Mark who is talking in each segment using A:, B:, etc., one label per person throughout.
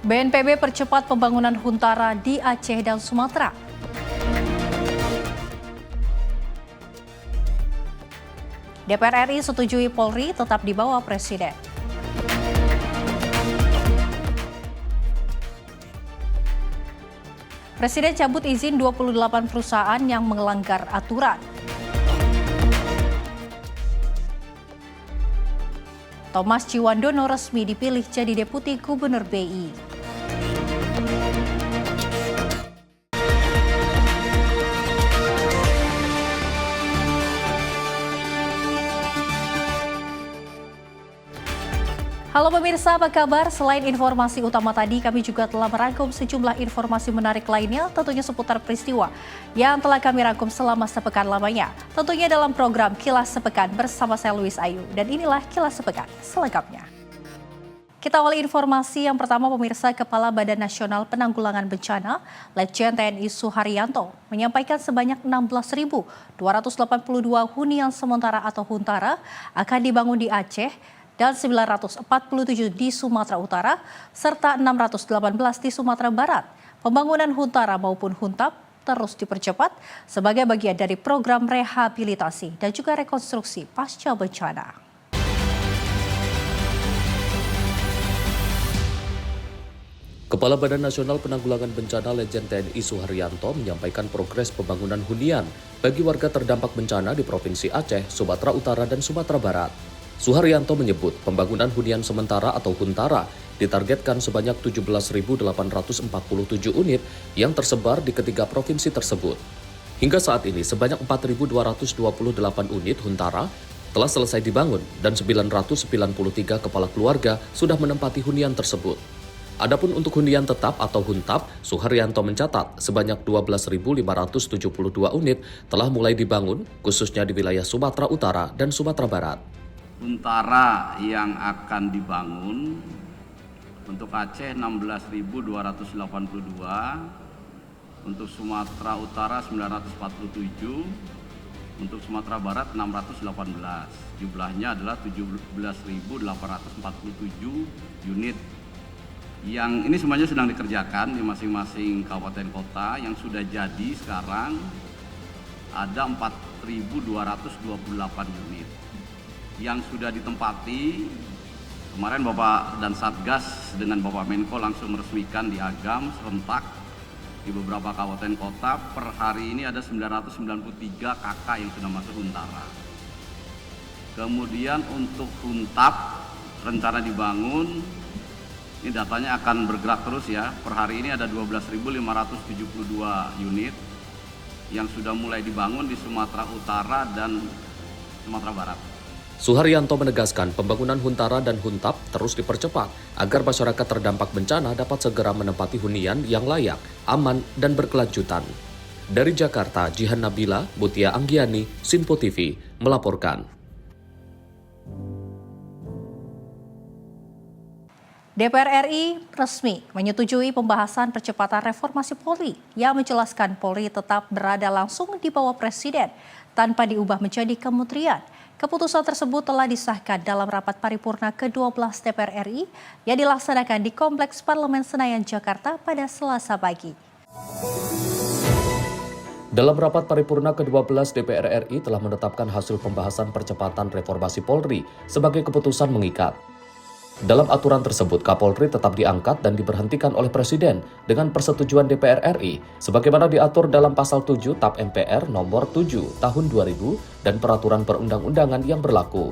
A: BNPB percepat pembangunan Huntara di Aceh dan Sumatera. DPR RI setujui Polri tetap di bawah Presiden. Presiden cabut izin 28 perusahaan yang melanggar aturan. Thomas Ciwandono resmi dipilih jadi Deputi Gubernur BI. Halo pemirsa, apa kabar? Selain informasi utama tadi, kami juga telah merangkum sejumlah informasi menarik lainnya, tentunya seputar peristiwa yang telah kami rangkum selama sepekan lamanya. Tentunya dalam program Kilas Sepekan bersama saya Louis Ayu. Dan inilah Kilas Sepekan selengkapnya. Kita awali informasi yang pertama, pemirsa. Kepala Badan Nasional Penanggulangan Bencana, Letjen TNI Suharyanto, menyampaikan sebanyak 16.282 hunian sementara atau Huntara akan dibangun di Aceh, dan 947 di Sumatera Utara, serta 618 di Sumatera Barat. Pembangunan Huntara maupun Huntap terus dipercepat sebagai bagian dari program rehabilitasi dan juga rekonstruksi pasca bencana.
B: Kepala Badan Nasional Penanggulangan Bencana Letjen TNI Suharyanto menyampaikan progres pembangunan hunian bagi warga terdampak bencana di Provinsi Aceh, Sumatera Utara, dan Sumatera Barat. Suharyanto menyebut pembangunan hunian sementara atau Huntara ditargetkan sebanyak 17.847 unit yang tersebar di ketiga provinsi tersebut. Hingga saat ini sebanyak 4.228 unit Huntara telah selesai dibangun dan 993 kepala keluarga sudah menempati hunian tersebut. Adapun untuk hunian tetap atau Huntap, Suharyanto mencatat sebanyak 12.572 unit telah mulai dibangun khususnya di wilayah Sumatera Utara dan Sumatera Barat.
C: Huntara yang akan dibangun untuk Aceh 16.282, untuk Sumatera Utara 947, untuk Sumatera Barat 618. Jumlahnya adalah 17.847 unit. Yang ini semuanya sedang dikerjakan di masing-masing kabupaten kota. Yang sudah jadi sekarang ada 4.228 unit. Yang sudah ditempati, kemarin Bapak dan Satgas dengan Bapak Menko langsung meresmikan di Agam serentak di beberapa kabupaten kota. Per hari ini ada 993 KK yang sudah masuk Huntara. Kemudian untuk Huntap rencana dibangun, ini datanya akan bergerak terus ya. Per hari ini ada 12.572 unit yang sudah mulai dibangun di Sumatera Utara dan Sumatera Barat.
B: Suharyanto menegaskan pembangunan Huntara dan Huntap terus dipercepat agar masyarakat terdampak bencana dapat segera menempati hunian yang layak, aman, dan berkelanjutan. Dari Jakarta, Jihan Nabila, Mutia Anggiani, Sinpo TV, melaporkan.
A: DPR RI resmi menyetujui pembahasan percepatan reformasi Polri yang menjelaskan Polri tetap berada langsung di bawah Presiden tanpa diubah menjadi kementerian. Keputusan tersebut telah disahkan dalam rapat paripurna ke-12 DPR RI yang dilaksanakan di Kompleks Parlemen Senayan, Jakarta pada Selasa pagi.
B: Dalam rapat paripurna ke-12 DPR RI telah menetapkan hasil pembahasan percepatan reformasi Polri sebagai keputusan mengikat. Dalam aturan tersebut, Kapolri tetap diangkat dan diberhentikan oleh Presiden dengan persetujuan DPR RI, sebagaimana diatur dalam Pasal 7 TAP MPR Nomor 7 Tahun 2000 dan Peraturan Perundang-undangan yang berlaku.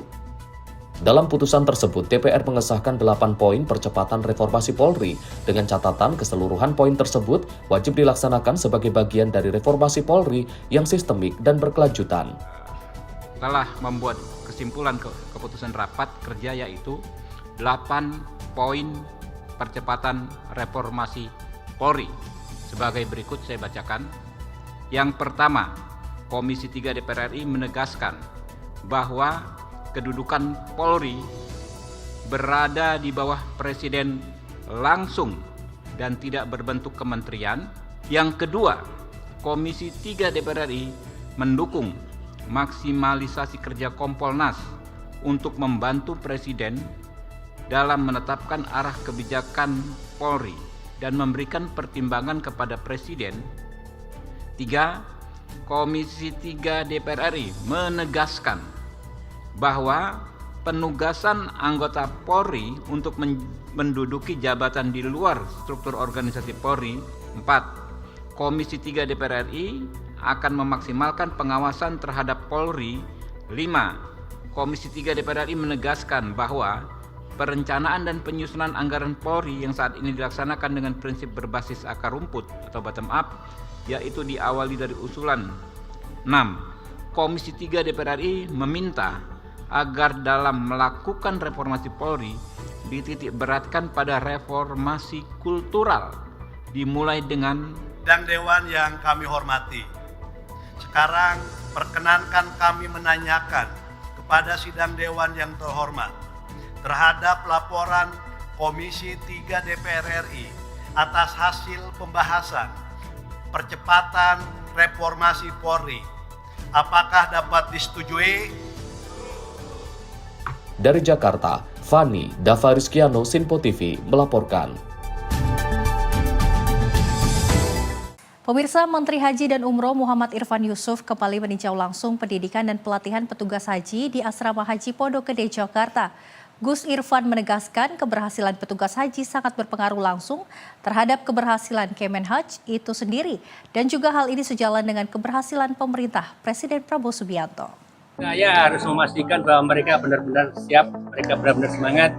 B: Dalam putusan tersebut, DPR mengesahkan 8 poin percepatan reformasi Polri dengan catatan keseluruhan poin tersebut wajib dilaksanakan sebagai bagian dari reformasi Polri yang sistemik dan berkelanjutan.
D: Telah membuat kesimpulan keputusan rapat kerja yaitu 8 poin percepatan reformasi Polri. Sebagai berikut saya bacakan. Yang pertama, Komisi 3 DPR RI menegaskan bahwa kedudukan Polri berada di bawah Presiden langsung dan tidak berbentuk kementerian. Yang kedua, Komisi 3 DPR RI mendukung maksimalisasi kerja Kompolnas untuk membantu Presiden dalam menetapkan arah kebijakan Polri dan memberikan pertimbangan kepada Presiden. 3. Komisi 3 DPR RI menegaskan bahwa penugasan anggota Polri untuk menduduki jabatan di luar struktur organisasi Polri. 4. Komisi 3 DPR RI akan memaksimalkan pengawasan terhadap Polri. 5. Komisi 3 DPR RI menegaskan bahwa perencanaan dan penyusunan anggaran Polri yang saat ini dilaksanakan dengan prinsip berbasis akar rumput atau bottom up, yaitu diawali dari usulan. 6. Komisi 3 DPR RI meminta agar dalam melakukan reformasi Polri dititik beratkan pada reformasi kultural, dimulai dengan
E: Sidang Dewan yang kami hormati. Sekarang perkenankan kami menanyakan kepada Sidang Dewan yang terhormat terhadap laporan Komisi 3 DPR RI atas hasil pembahasan percepatan reformasi Polri. Apakah dapat disetujui?
B: Dari Jakarta, Fani Davariskiano, Sinpo TV melaporkan.
A: Pemirsa, Menteri Haji dan Umroh Muhammad Irfan Yusuf kembali meninjau langsung pendidikan dan pelatihan petugas haji di Asrama Haji Pondok Gede, Jakarta. Gus Irfan menegaskan keberhasilan petugas haji sangat berpengaruh langsung terhadap keberhasilan Kemenhaj itu sendiri dan juga hal ini sejalan dengan keberhasilan pemerintah Presiden Prabowo Subianto.
F: Saya harus memastikan bahwa mereka benar-benar siap, mereka benar-benar semangat,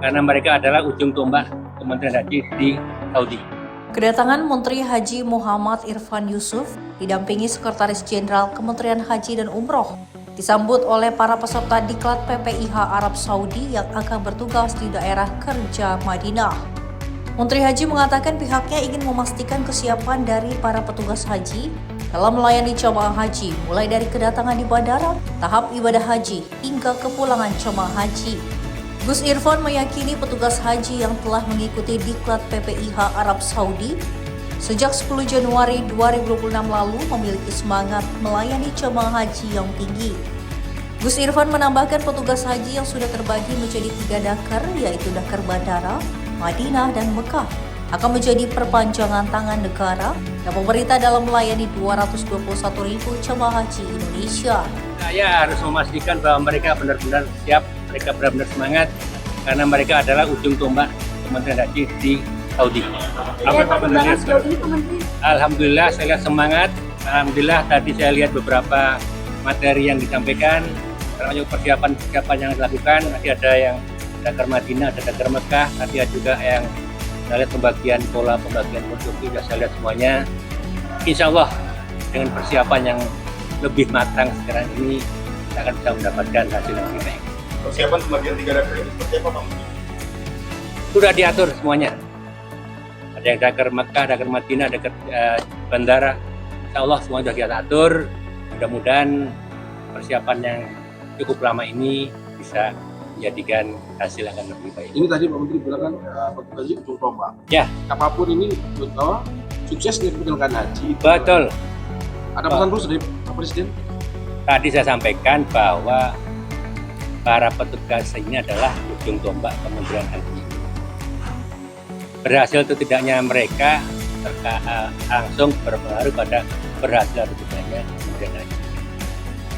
F: karena mereka adalah ujung tombak Kementerian Haji di Saudi.
A: Kedatangan Menteri Haji Muhammad Irfan Yusuf didampingi Sekretaris Jenderal Kementerian Haji dan Umroh, disambut oleh para peserta diklat PPIH Arab Saudi yang akan bertugas di daerah kerja Madinah. Menteri Haji mengatakan pihaknya ingin memastikan kesiapan dari para petugas haji dalam melayani jemaah haji, mulai dari kedatangan di bandara, tahap ibadah haji, hingga kepulangan jemaah haji. Gus Irfan meyakini petugas haji yang telah mengikuti diklat PPIH Arab Saudi sejak 10 Januari 2026 lalu memiliki semangat melayani jemaah haji yang tinggi. Gus Irfan menambahkan petugas haji yang sudah terbagi menjadi 3 dakar, yaitu dakar bandara, Madinah, dan Mekah, akan menjadi perpanjangan tangan negara dan pemerintah dalam melayani 221.000 jemaah haji Indonesia.
F: Saya harus memastikan bahwa mereka benar-benar siap, mereka benar-benar semangat, karena mereka adalah ujung tombak Kementerian Haji di Saudi. Alhamdulillah saya lihat semangat. Alhamdulillah tadi saya lihat beberapa materi yang disampaikan, termasuk persiapan yang dilakukan. Nanti ada yang dakar Madinah, ada dakar Mekah, nanti ada juga yang saya lihat pembagian konstruksi, saya lihat semuanya. Insya Allah dengan persiapan yang lebih matang sekarang ini, kita akan bisa mendapatkan hasil yang lebih baik.
G: Persiapan pembagian 3 dakar ini seperti apa, Pak?
F: Sudah diatur semuanya. Ada yang dakar Mekah, dakar Madinah, dakar bandara. Insya Allah semua sudah kita atur. Mudah-mudahan persiapan yang cukup lama ini bisa menjadikan hasil yang akan lebih baik.
G: Ini tadi Pak Menteri bilang kan petugas haji ujung tombak.
F: Ya.
G: Apapun ini sukses dari penyelenggaraan haji.
F: Betul.
G: Ada pesan terus dari Pak Presiden?
F: Tadi saya sampaikan bahwa para petugas ini adalah ujung tombak Kementerian Haji. Berhasil atau tidaknya mereka langsung berpengaruh pada berhasil atau tidaknya Kementerian Haji.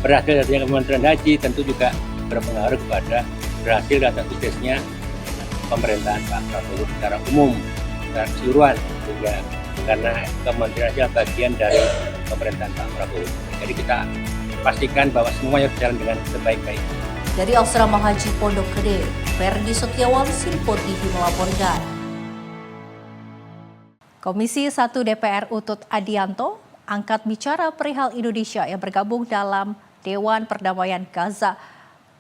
F: Berhasil atau tidaknya Kementerian Haji tentu juga berpengaruh kepada berhasil atau suksesnya pemerintahan Pak Prabowo secara umum dan keseluruhan, juga karena Kementerian Haji bagian dari pemerintahan Pak Prabowo. Jadi kita pastikan bahwa semuanya berjalan dengan sebaik-baiknya.
A: Dari Asrama Haji Pondok Gede, Ferdi Setiawan, Sinpo TV melaporkan. Komisi 1 DPR Utut Adianto angkat bicara perihal Indonesia yang bergabung dalam Dewan Perdamaian Gaza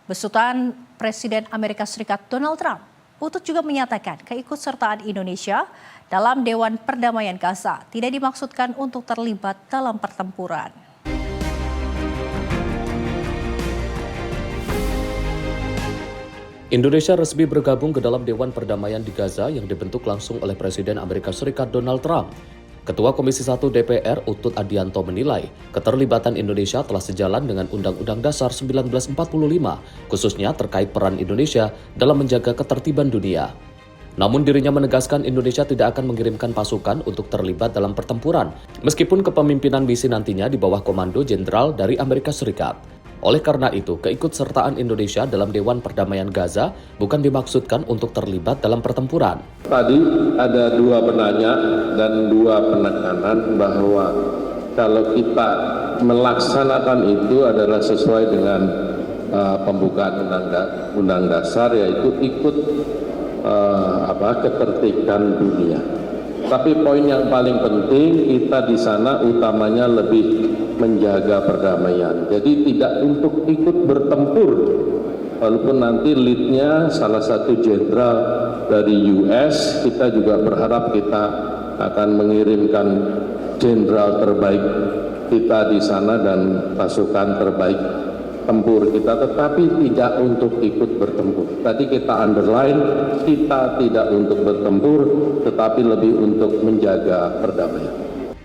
A: besutan Presiden Amerika Serikat Donald Trump. Utut juga menyatakan keikutsertaan Indonesia dalam Dewan Perdamaian Gaza tidak dimaksudkan untuk terlibat dalam pertempuran.
B: Indonesia resmi bergabung ke dalam Dewan Perdamaian di Gaza yang dibentuk langsung oleh Presiden Amerika Serikat Donald Trump. Ketua Komisi 1 DPR Utut Adianto menilai keterlibatan Indonesia telah sejalan dengan Undang-Undang Dasar 1945, khususnya terkait peran Indonesia dalam menjaga ketertiban dunia. Namun dirinya menegaskan Indonesia tidak akan mengirimkan pasukan untuk terlibat dalam pertempuran, meskipun kepemimpinan misi nantinya di bawah komando jenderal dari Amerika Serikat. Oleh karena itu, keikutsertaan Indonesia dalam Dewan Perdamaian Gaza bukan dimaksudkan untuk terlibat dalam pertempuran.
H: Tadi ada dua penanya dan dua penekanan bahwa kalau kita melaksanakan itu adalah sesuai dengan pembukaan undang dasar, yaitu ikut ketertiban dunia. Tapi poin yang paling penting kita di sana utamanya lebih menjaga perdamaian. Jadi tidak untuk ikut bertempur, walaupun nanti leadnya salah satu jenderal dari US, kita juga berharap kita akan mengirimkan jenderal terbaik kita di sana dan pasukan terbaik tempur kita, tetapi tidak untuk ikut bertempur. Tadi kita underline, kita tidak untuk bertempur, tetapi lebih untuk menjaga perdamaian.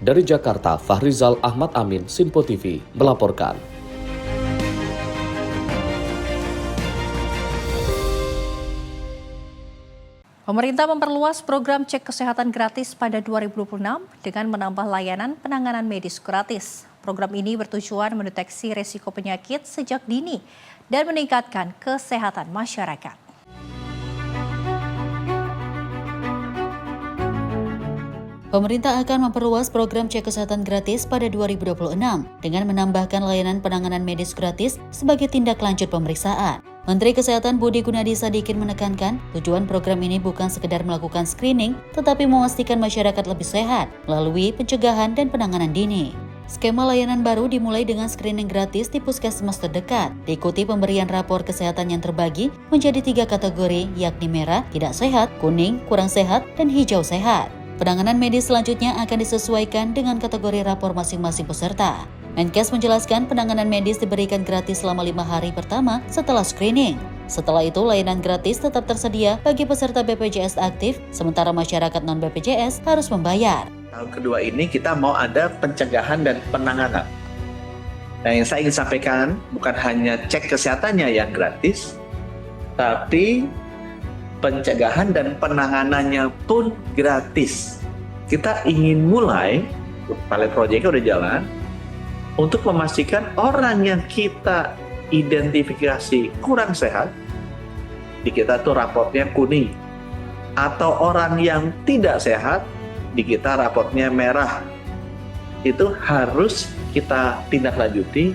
B: Dari Jakarta, Fahrizal Ahmad Amin, Simpo TV, melaporkan.
A: Pemerintah memperluas program cek kesehatan gratis pada 2026 dengan menambah layanan penanganan medis gratis. Program ini bertujuan mendeteksi resiko penyakit sejak dini dan meningkatkan kesehatan masyarakat.
I: Pemerintah akan memperluas program cek kesehatan gratis pada 2026 dengan menambahkan layanan penanganan medis gratis sebagai tindak lanjut pemeriksaan. Menteri Kesehatan Budi Gunadi Sadikin menekankan tujuan program ini bukan sekedar melakukan screening, tetapi memastikan masyarakat lebih sehat melalui pencegahan dan penanganan dini. Skema layanan baru dimulai dengan screening gratis di puskesmas terdekat, diikuti pemberian rapor kesehatan yang terbagi menjadi 3 kategori, yakni merah, tidak sehat, kuning, kurang sehat, dan hijau sehat. Penanganan medis selanjutnya akan disesuaikan dengan kategori rapor masing-masing peserta. Menkes menjelaskan penanganan medis diberikan gratis selama 5 hari pertama setelah screening. Setelah itu, layanan gratis tetap tersedia bagi peserta BPJS aktif, sementara masyarakat non-BPJS harus membayar.
J: Tahun kedua ini kita mau ada pencegahan dan penanganan. Nah, yang saya ingin sampaikan bukan hanya cek kesehatannya yang gratis, tapi pencegahan dan penanganannya pun gratis. Kita ingin mulai, pilot project udah jalan, untuk memastikan orang yang kita identifikasi kurang sehat, di kita tuh raportnya kuning. Atau orang yang tidak sehat, di kita raportnya merah. Itu harus kita tindak lanjuti,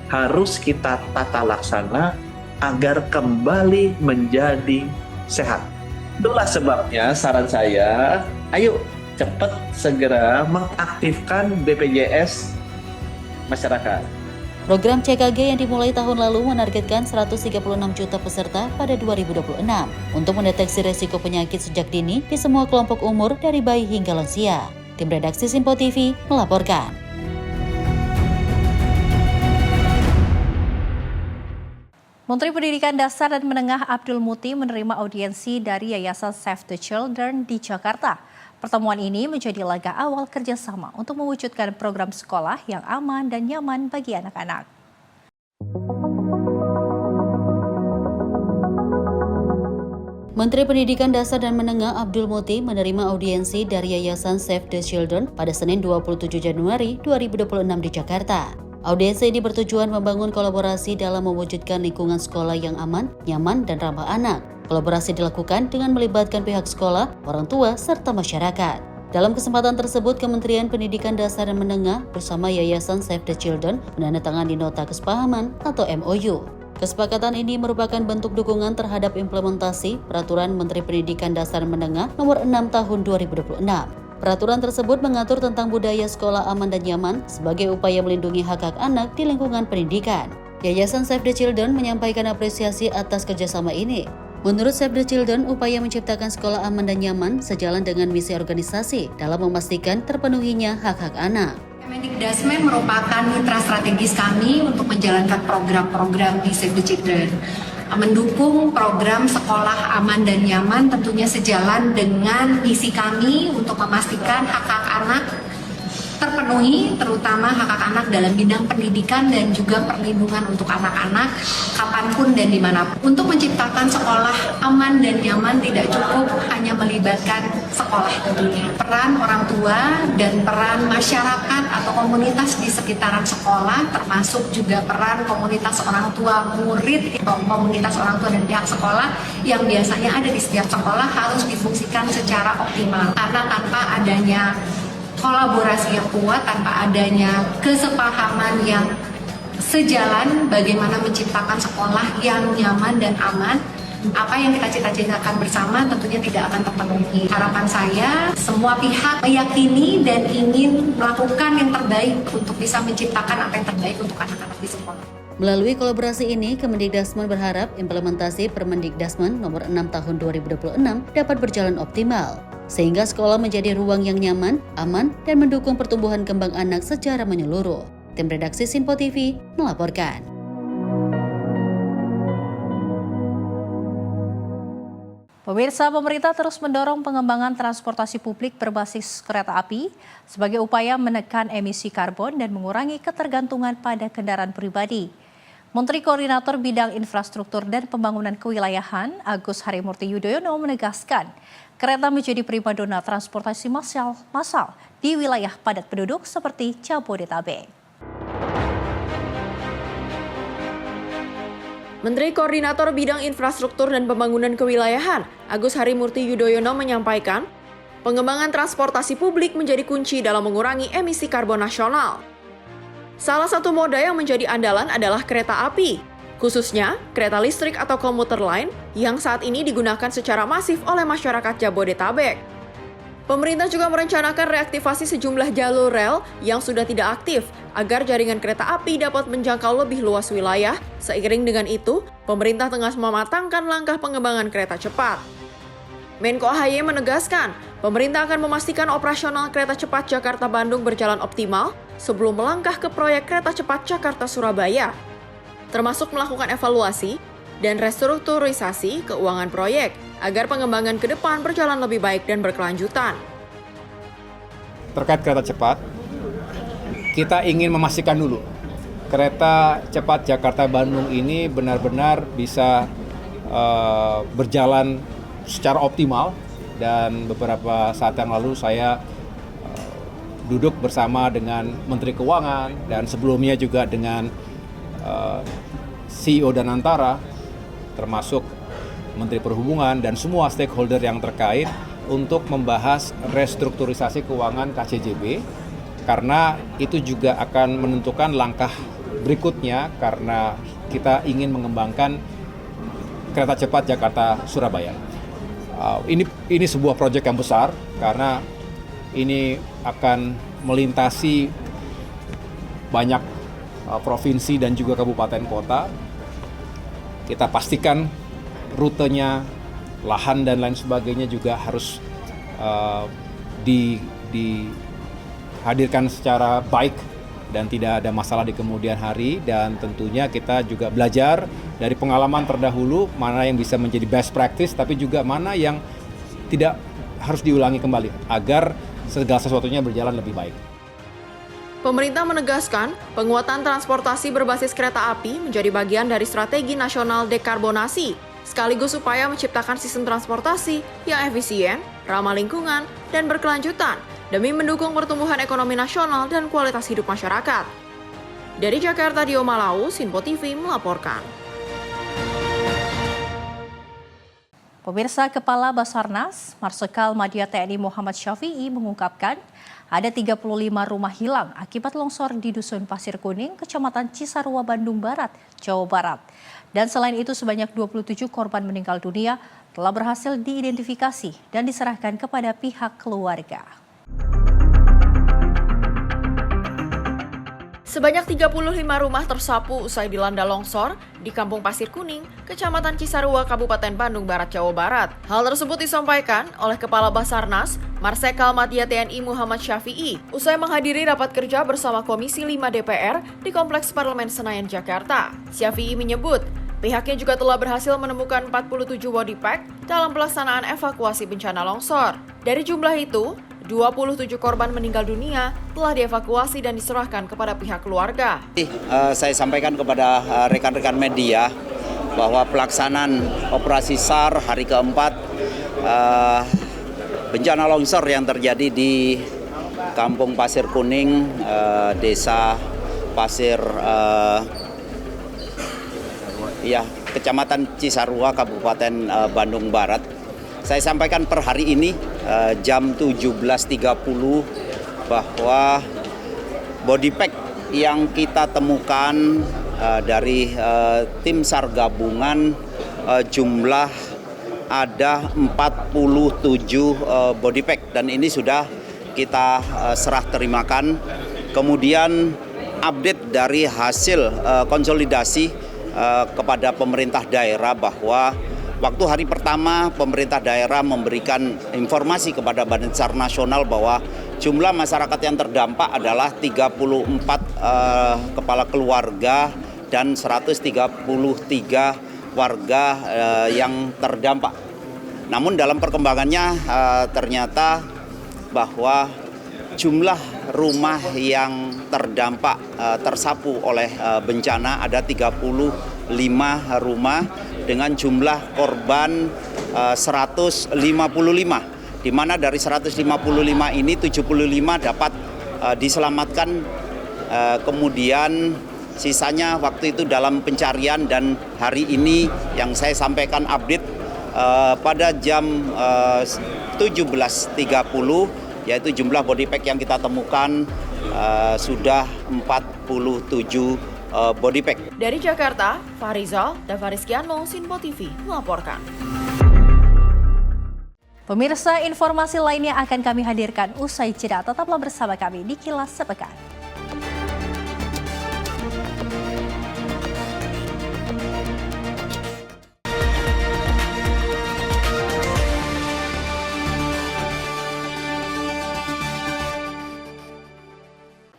J: harus kita tata laksana agar kembali menjadi sehat. Itulah sebabnya saran saya, ayo cepat segera mengaktifkan BPJS masyarakat.
I: Program CKG yang dimulai tahun lalu menargetkan 136 juta peserta pada 2026 untuk mendeteksi resiko penyakit sejak dini di semua kelompok umur dari bayi hingga lansia. Tim redaksi Simpo TV melaporkan.
A: Menteri Pendidikan Dasar dan Menengah Abdul Muti menerima audiensi dari Yayasan Save the Children di Jakarta. Pertemuan ini menjadi langkah awal kerjasama untuk mewujudkan program sekolah yang aman dan nyaman bagi anak-anak.
I: Menteri Pendidikan Dasar dan Menengah Abdul Muti menerima audiensi dari Yayasan Save the Children pada Senin 27 Januari 2026 di Jakarta. Audiensi ini bertujuan membangun kolaborasi dalam mewujudkan lingkungan sekolah yang aman, nyaman, dan ramah anak. Kolaborasi dilakukan dengan melibatkan pihak sekolah, orang tua, serta masyarakat. Dalam kesempatan tersebut, Kementerian Pendidikan Dasar dan Menengah bersama Yayasan Save the Children menandatangani nota kesepahaman atau MOU. Kesepakatan ini merupakan bentuk dukungan terhadap implementasi Peraturan Menteri Pendidikan Dasar dan Menengah Nomor 6 Tahun 2026. Peraturan tersebut mengatur tentang budaya sekolah aman dan nyaman sebagai upaya melindungi hak-hak anak di lingkungan pendidikan. Yayasan Save the Children menyampaikan apresiasi atas kerjasama ini. Menurut Save the Children, upaya menciptakan sekolah aman dan nyaman sejalan dengan misi organisasi dalam memastikan terpenuhinya hak-hak anak.
K: Kemendikbudrismen merupakan mitra strategis kami untuk menjalankan program-program di Save the Children. Mendukung program sekolah aman dan nyaman tentunya sejalan dengan misi kami untuk memastikan hak-hak anak terpenuhi, terutama hak-hak anak dalam bidang pendidikan dan juga perlindungan untuk anak-anak kapanpun dan dimanapun. Untuk menciptakan sekolah aman dan nyaman tidak cukup hanya melibatkan sekolah tentunya. Peran orang tua dan peran masyarakat atau komunitas di sekitaran sekolah, termasuk juga peran komunitas orang tua murid, komunitas orang tua dan pihak sekolah yang biasanya ada di setiap sekolah harus difungsikan secara optimal. Karena tanpa adanya kolaborasi yang kuat, tanpa adanya kesepahaman yang sejalan bagaimana menciptakan sekolah yang nyaman dan aman, apa yang kita cita-citakan bersama tentunya tidak akan terpenuhi. Harapan saya, semua pihak meyakini dan ingin melakukan yang terbaik untuk bisa menciptakan apa yang terbaik untuk anak-anak di sekolah.
I: Melalui kolaborasi ini, Kemendikdasmen berharap implementasi Permendikdasmen nomor 6 tahun 2026 dapat berjalan optimal, sehingga sekolah menjadi ruang yang nyaman, aman, dan mendukung pertumbuhan kembang anak secara menyeluruh. Tim redaksi Sinpo TV melaporkan.
A: Pemirsa, pemerintah terus mendorong pengembangan transportasi publik berbasis kereta api sebagai upaya menekan emisi karbon dan mengurangi ketergantungan pada kendaraan pribadi. Menteri Koordinator Bidang Infrastruktur dan Pembangunan Kewilayahan Agus Harimurti Yudhoyono menegaskan kereta menjadi primadona transportasi massal di wilayah padat penduduk seperti Jabodetabek.
L: Menteri Koordinator Bidang Infrastruktur dan Pembangunan Kewilayahan Agus Harimurti Yudhoyono menyampaikan, pengembangan transportasi publik menjadi kunci dalam mengurangi emisi karbon nasional. Salah satu moda yang menjadi andalan adalah kereta api, khususnya kereta listrik atau komuter lain yang saat ini digunakan secara masif oleh masyarakat Jabodetabek. Pemerintah juga merencanakan reaktivasi sejumlah jalur rel yang sudah tidak aktif agar jaringan kereta api dapat menjangkau lebih luas wilayah. Seiring dengan itu, pemerintah tengah mematangkan langkah pengembangan kereta cepat. Menko AHY menegaskan, pemerintah akan memastikan operasional kereta cepat Jakarta-Bandung berjalan optimal sebelum melangkah ke proyek kereta cepat Jakarta-Surabaya, termasuk melakukan evaluasi dan restrukturisasi keuangan proyek agar pengembangan ke depan berjalan lebih baik dan berkelanjutan.
M: Terkait kereta cepat, kita ingin memastikan dulu kereta cepat Jakarta-Bandung ini benar-benar bisa berjalan secara optimal, dan beberapa saat yang lalu saya duduk bersama dengan Menteri Keuangan dan sebelumnya juga dengan CEO Danantara, termasuk Menteri Perhubungan dan semua stakeholder yang terkait untuk membahas restrukturisasi keuangan KCJB, karena itu juga akan menentukan langkah berikutnya karena kita ingin mengembangkan kereta cepat Jakarta-Surabaya. Ini sebuah proyek yang besar karena ini akan melintasi banyak provinsi dan juga kabupaten kota. Kita pastikan rutenya, lahan dan lain sebagainya juga harus dihadirkan secara baik dan tidak ada masalah di kemudian hari. Dan tentunya kita juga belajar dari pengalaman terdahulu, mana yang bisa menjadi best practice, tapi juga mana yang tidak harus diulangi kembali agar segala sesuatunya berjalan lebih baik.
L: Pemerintah menegaskan, penguatan transportasi berbasis kereta api menjadi bagian dari strategi nasional dekarbonasi, sekaligus upaya menciptakan sistem transportasi yang efisien, ramah lingkungan, dan berkelanjutan demi mendukung pertumbuhan ekonomi nasional dan kualitas hidup masyarakat. Dari Jakarta, Dio Malau, Sinpo TV melaporkan.
A: Pemirsa, Kepala Basarnas, Marsikal Madya TNI Muhammad Syafi'i mengungkapkan ada 35 rumah hilang akibat longsor di Dusun Pasir Kuning, Kecamatan Cisarua, Bandung Barat, Jawa Barat. Dan selain itu sebanyak 27 korban meninggal dunia telah berhasil diidentifikasi dan diserahkan kepada pihak keluarga.
L: Sebanyak 35 rumah tersapu usai dilanda longsor di Kampung Pasir Kuning, Kecamatan Cisarua, Kabupaten Bandung Barat, Jawa Barat. Hal tersebut disampaikan oleh Kepala Basarnas, Marsikal Madya TNI Muhammad Syafi'i, usai menghadiri rapat kerja bersama Komisi 5 DPR di Kompleks Parlemen Senayan, Jakarta. Syafi'i menyebut, pihaknya juga telah berhasil menemukan 47 body pack dalam pelaksanaan evakuasi bencana longsor. Dari jumlah itu, 27 korban meninggal dunia telah dievakuasi dan diserahkan kepada pihak keluarga.
N: Saya sampaikan kepada rekan-rekan media bahwa pelaksanaan operasi SAR hari keempat bencana longsor yang terjadi di Kampung Pasir Kuning, Desa Pasir, Kecamatan Cisarua, Kabupaten Bandung Barat. Saya sampaikan per hari ini jam 17.30 bahwa body pack yang kita temukan dari tim SAR gabungan jumlah ada 47 body pack dan ini sudah kita serah terimakan. Kemudian update dari hasil konsolidasi kepada pemerintah daerah bahwa waktu hari pertama pemerintah daerah memberikan informasi kepada Badan SAR Nasional bahwa jumlah masyarakat yang terdampak adalah 34 kepala keluarga dan 133 warga yang terdampak. Namun dalam perkembangannya ternyata bahwa jumlah rumah yang terdampak tersapu oleh bencana ada 35 rumah dengan jumlah korban 155, di mana dari 155 ini 75 dapat diselamatkan, kemudian sisanya waktu itu dalam pencarian dan hari ini yang saya sampaikan update pada jam 17.30 yaitu jumlah body pack yang kita temukan sudah 47 body pack.
L: Dari Jakarta, Farizal dan Fariskiano, Sinpo TV melaporkan.
A: Pemirsa, informasi lainnya akan kami hadirkan usai jeda. Tetaplah bersama kami di Kilas Sepekan.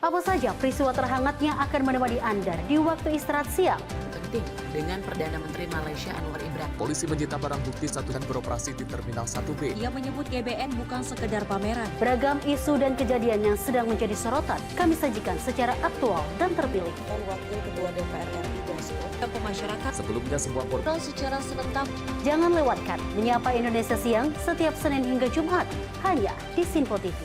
O: Apa saja peristiwa terhangatnya akan menemani Anda di waktu istirahat siang?
P: Penting dengan Perdana Menteri Malaysia Anwar Ibrahim.
B: Polisi menyita barang bukti satu dan beroperasi di Terminal 1B.
O: Ia menyebut GBN bukan sekedar pameran. Beragam isu dan kejadian yang sedang menjadi sorotan kami sajikan secara aktual dan terpilih.
P: Dan Wakil Ketua DPR RI Dasko
O: ke masyarakat.
B: Sebelumnya semua portal
O: secara serentak. Jangan lewatkan Menyapa Indonesia Siang setiap Senin hingga Jumat hanya di Sinpo TV.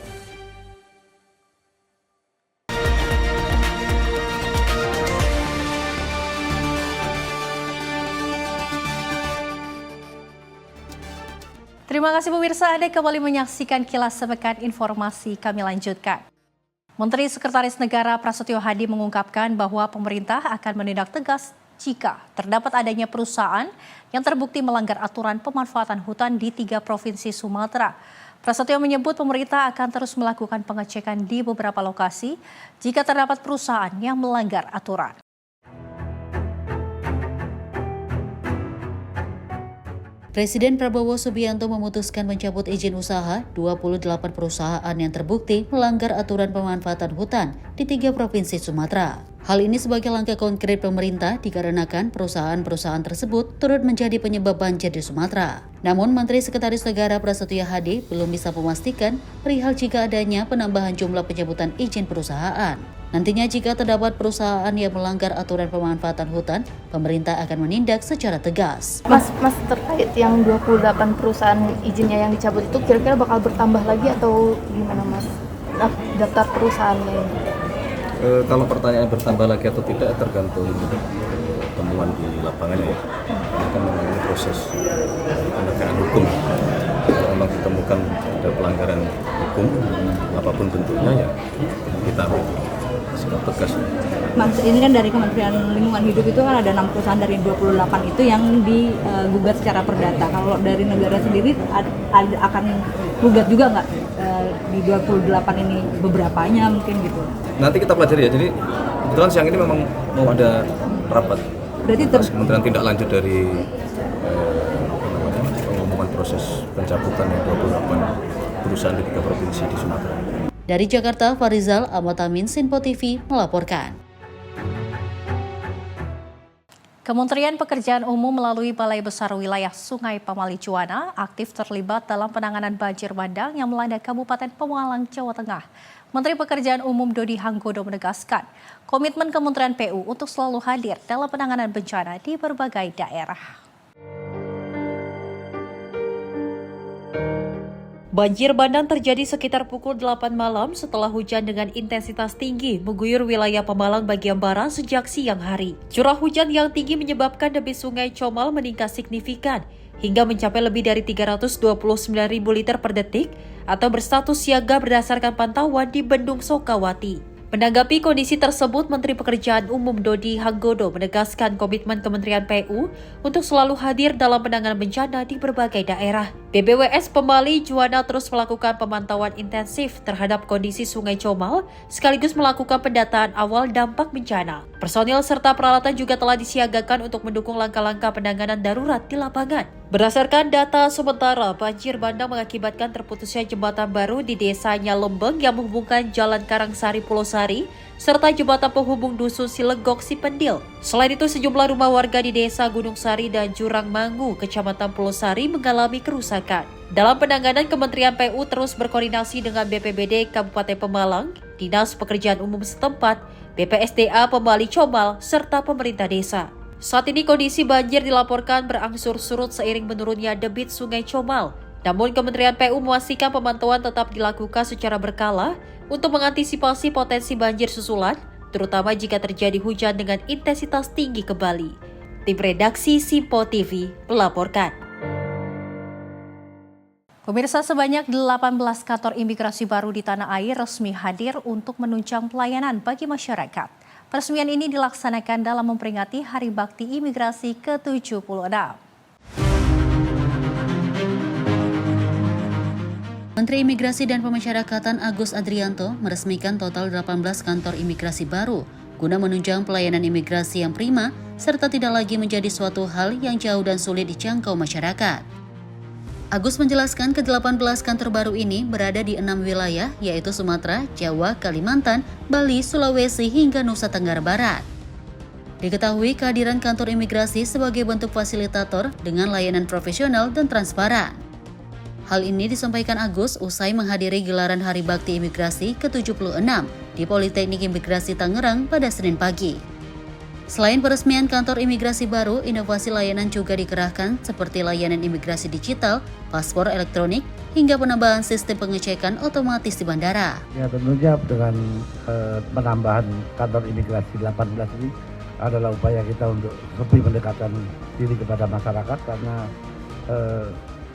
A: Terima kasih pemirsa, Anda kembali menyaksikan Kilas Sepekan. Informasi kami lanjutkan. Menteri Sekretaris Negara Prasetyo Hadi mengungkapkan bahwa pemerintah akan menindak tegas jika terdapat adanya perusahaan yang terbukti melanggar aturan pemanfaatan hutan di 3 provinsi Sumatera. Prasetyo menyebut pemerintah akan terus melakukan pengecekan di beberapa lokasi jika terdapat perusahaan yang melanggar aturan.
I: Presiden Prabowo Subianto memutuskan mencabut izin usaha 28 perusahaan yang terbukti melanggar aturan pemanfaatan hutan di 3 provinsi Sumatera. Hal ini sebagai langkah konkret pemerintah dikarenakan perusahaan-perusahaan tersebut turut menjadi penyebab banjir di Sumatera. Namun Menteri Sekretaris Negara Prasetyo Hadi belum bisa memastikan perihal jika adanya penambahan jumlah pencabutan izin perusahaan. Nantinya jika terdapat perusahaan yang melanggar aturan pemanfaatan hutan, pemerintah akan menindak secara tegas.
Q: Mas terkait yang 28 perusahaan izinnya yang dicabut itu kira-kira bakal bertambah lagi atau gimana Mas? Daftar perusahaannya ini?
R: Kalau pertanyaan bertambah lagi atau tidak tergantung temuan di lapangan ya. Ini kan mengalami proses penegakan hukum. Kalau memang ditemukan ada pelanggaran hukum apapun bentuknya ya kita sikap tegas.
Q: Mas, ini kan dari Kementerian Lingkungan Hidup itu kan ada 6 perusahaan dari 28 itu yang digugat secara perdata. Kalau dari negara sendiri akan gugat juga nggak di 28 ini, beberapanya mungkin gitu?
R: Nanti kita pelajari ya. Jadi kebetulan siang ini memang mau ada rapat. Berarti Kementerian tindak lanjut dari pengumuman proses pencabutan 28 perusahaan di 3 provinsi di Sumatera.
I: Dari Jakarta, Farizal Ahmad Amin, Sinpo TV melaporkan.
A: Kementerian Pekerjaan Umum melalui Balai Besar Wilayah Sungai Pamali Juwana aktif terlibat dalam penanganan banjir bandang yang melanda Kabupaten Pemalang, Jawa Tengah. Menteri Pekerjaan Umum Dodi Hanggodo menegaskan komitmen Kementerian PU untuk selalu hadir dalam penanganan bencana di berbagai daerah. Banjir bandang terjadi sekitar pukul 8 malam setelah hujan dengan intensitas tinggi mengguyur wilayah Pemalang bagian barat sejak siang hari. Curah hujan yang tinggi menyebabkan debit sungai Comal meningkat signifikan hingga mencapai lebih dari 329.000 liter per detik atau berstatus siaga berdasarkan pantauan di Bendung Sokawati. Menanggapi kondisi tersebut, Menteri Pekerjaan Umum Dodi Hanggodo menegaskan komitmen Kementerian PU untuk selalu hadir dalam penanganan bencana di berbagai daerah. BBWS Pemali Juwana terus melakukan pemantauan intensif terhadap kondisi Sungai Comal sekaligus melakukan pendataan awal dampak bencana. Personil serta peralatan juga telah disiagakan untuk mendukung langkah-langkah penanganan darurat di lapangan. Berdasarkan data sementara, banjir bandang mengakibatkan terputusnya jembatan baru di Desa Nyalembeng yang menghubungkan Jalan Karangsari Pulau Sari serta jembatan penghubung Dusun Silegok Sipendil. Selain itu, sejumlah rumah warga di Desa Gunung Sari dan Jurang Mangu, Kecamatan Pulau Sari mengalami kerusakan. Dalam penanganan, Kementerian PU terus berkoordinasi dengan BPBD Kabupaten Pemalang, Dinas Pekerjaan Umum setempat, BPSDA Pemali Comal, serta pemerintah desa. Saat ini kondisi banjir dilaporkan berangsur surut seiring menurunnya debit Sungai Comal. Namun Kementerian PU memastikan pemantauan tetap dilakukan secara berkala untuk mengantisipasi potensi banjir susulan, terutama jika terjadi hujan dengan intensitas tinggi kembali. Tim redaksi Simpo TV melaporkan. Pemirsa, sebanyak 18 kantor imigrasi baru di tanah air resmi hadir untuk menunjang pelayanan bagi masyarakat. Peresmian ini dilaksanakan dalam memperingati Hari Bakti Imigrasi ke-76.
I: Menteri Imigrasi dan Pemasyarakatan Agus Adrianto meresmikan total 18 kantor imigrasi baru guna menunjang pelayanan imigrasi yang prima serta tidak lagi menjadi suatu hal yang jauh dan sulit dijangkau masyarakat. Agus menjelaskan ke-18 kantor baru ini berada di 6 wilayah yaitu Sumatera, Jawa, Kalimantan, Bali, Sulawesi hingga Nusa Tenggara Barat. Diketahui kehadiran kantor imigrasi sebagai bentuk fasilitator dengan layanan profesional dan transparan. Hal ini disampaikan Agus usai menghadiri gelaran Hari Bakti Imigrasi ke-76 di Politeknik Imigrasi Tangerang pada Senin pagi. Selain peresmian kantor imigrasi baru, inovasi layanan juga dikerahkan seperti layanan imigrasi digital, paspor elektronik, hingga penambahan sistem pengecekan otomatis di bandara.
S: Ya, tentunya dengan penambahan kantor imigrasi 18 ini adalah upaya kita untuk lebih mendekatkan diri kepada masyarakat karena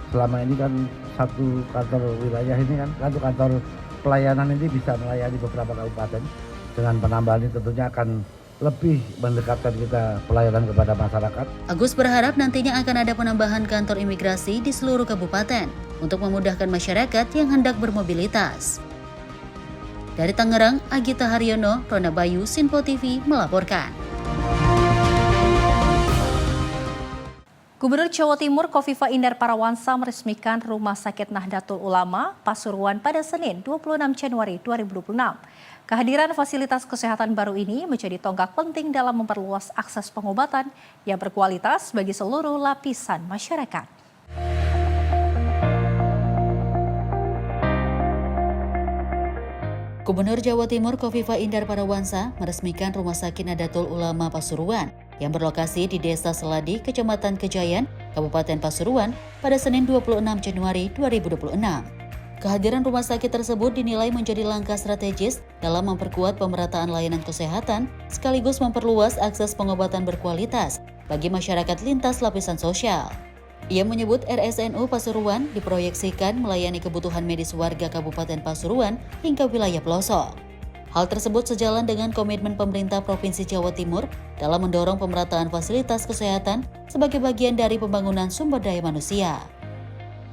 S: selama ini kan satu kantor wilayah ini kan satu kantor pelayanan ini bisa melayani beberapa kabupaten. Dengan penambahan ini tentunya akan lebih mendekatkan kita pelayanan kepada masyarakat.
I: Agus berharap nantinya akan ada penambahan kantor imigrasi di seluruh kabupaten untuk memudahkan masyarakat yang hendak bermobilitas. Dari Tangerang, Agita Haryono, Rona Bayu, Simpo TV melaporkan.
A: Gubernur Jawa Timur Kofifa Indar Parawansa meresmikan Rumah Sakit Nahdlatul Ulama Pasuruan pada Senin 26 Januari 2026. Kehadiran fasilitas kesehatan baru ini menjadi tonggak penting dalam memperluas akses pengobatan yang berkualitas bagi seluruh lapisan masyarakat.
I: Gubernur Jawa Timur Kofifa Indar Parawansa meresmikan Rumah Sakit Nahdlatul Ulama Pasuruan yang berlokasi di Desa Seladi, Kecamatan Kejayan, Kabupaten Pasuruan pada Senin 26 Januari 2026. Kehadiran rumah sakit tersebut dinilai menjadi langkah strategis dalam memperkuat pemerataan layanan kesehatan sekaligus memperluas akses pengobatan berkualitas bagi masyarakat lintas lapisan sosial. Ia menyebut RSNU Pasuruan diproyeksikan melayani kebutuhan medis warga Kabupaten Pasuruan hingga wilayah pelosok. Hal tersebut sejalan dengan komitmen pemerintah Provinsi Jawa Timur dalam mendorong pemerataan fasilitas kesehatan sebagai bagian dari pembangunan sumber daya manusia.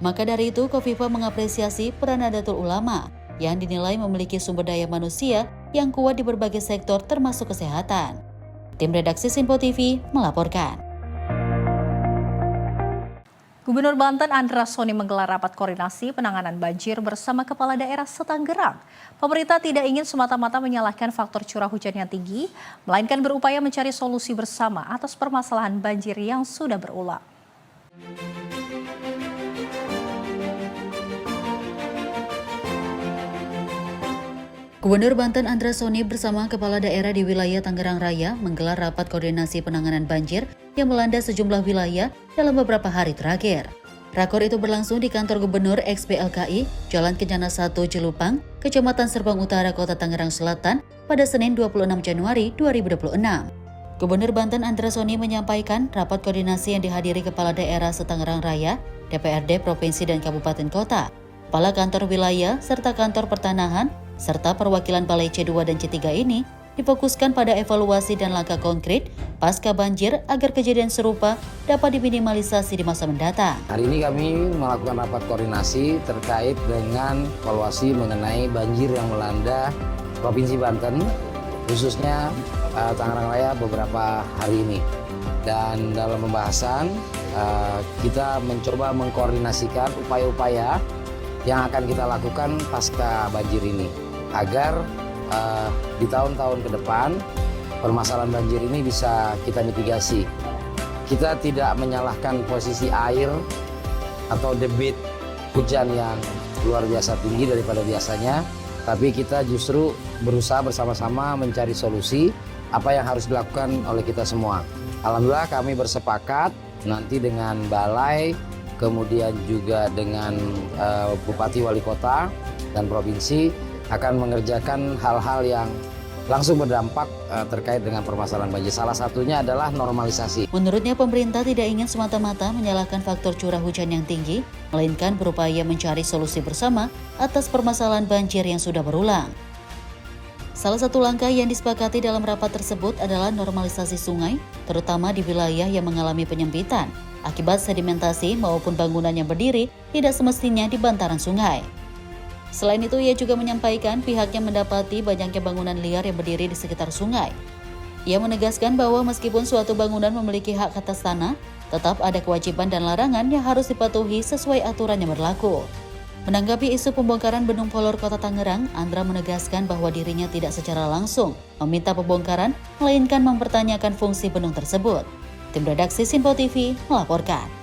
I: Maka dari itu, Kofifa mengapresiasi peran Nahdlatul Ulama yang dinilai memiliki sumber daya manusia yang kuat di berbagai sektor termasuk kesehatan. Tim redaksi Simpo TV melaporkan.
A: Gubernur Banten Andras Soni menggelar rapat koordinasi penanganan banjir bersama Kepala Daerah Setanggerang. Pemerintah tidak ingin semata-mata menyalahkan faktor curah hujan yang tinggi, melainkan berupaya mencari solusi bersama atas permasalahan banjir yang sudah berulang.
I: Gubernur Banten Andras Soni bersama kepala daerah di wilayah Tangerang Raya menggelar rapat koordinasi penanganan banjir yang melanda sejumlah wilayah dalam beberapa hari terakhir. Rakor itu berlangsung di kantor Gubernur XBLKI, Jalan Kencana 1 Jelupang, Kecamatan Serpong Utara, Kota Tangerang Selatan pada Senin 26 Januari 2026. Gubernur Banten Andras Soni menyampaikan rapat koordinasi yang dihadiri Kepala Daerah Setangerang Raya, DPRD Provinsi dan Kabupaten Kota, Kepala Kantor Wilayah, serta Kantor Pertanahan, serta perwakilan Balai C2 dan C3 ini difokuskan pada evaluasi dan langkah konkret pasca banjir agar kejadian serupa dapat diminimalisasi di masa mendatang.
T: Hari ini kami melakukan rapat koordinasi terkait dengan evaluasi mengenai banjir yang melanda Provinsi Banten, khususnya Tangerang Raya beberapa hari ini. Dan dalam pembahasan kita mencoba mengkoordinasikan upaya-upaya yang akan kita lakukan pasca banjir ini, agar di tahun-tahun ke depan permasalahan banjir ini bisa kita mitigasi. Kita tidak menyalahkan posisi air atau debit hujan yang luar biasa tinggi daripada biasanya, tapi kita justru berusaha bersama-sama mencari solusi apa yang harus dilakukan oleh kita semua. Alhamdulillah kami bersepakat nanti dengan balai, kemudian juga dengan Bupati Wali Kota dan Provinsi akan mengerjakan hal-hal yang langsung berdampak terkait dengan permasalahan banjir. Salah satunya adalah normalisasi.
I: Menurutnya pemerintah tidak ingin semata-mata menyalahkan faktor curah hujan yang tinggi, melainkan berupaya mencari solusi bersama atas permasalahan banjir yang sudah berulang. Salah satu langkah yang disepakati dalam rapat tersebut adalah normalisasi sungai, terutama di wilayah yang mengalami penyempitan akibat sedimentasi maupun bangunan yang berdiri tidak semestinya di bantaran sungai. Selain itu, ia juga menyampaikan pihaknya mendapati banyaknya bangunan liar yang berdiri di sekitar sungai. Ia menegaskan bahwa meskipun suatu bangunan memiliki hak atas tanah, tetap ada kewajiban dan larangan yang harus dipatuhi sesuai aturan yang berlaku. Menanggapi isu pembongkaran Bendung Polor Kota Tangerang, Andra menegaskan bahwa dirinya tidak secara langsung meminta pembongkaran, melainkan mempertanyakan fungsi bendung tersebut. Tim redaksi Sinpo TV melaporkan.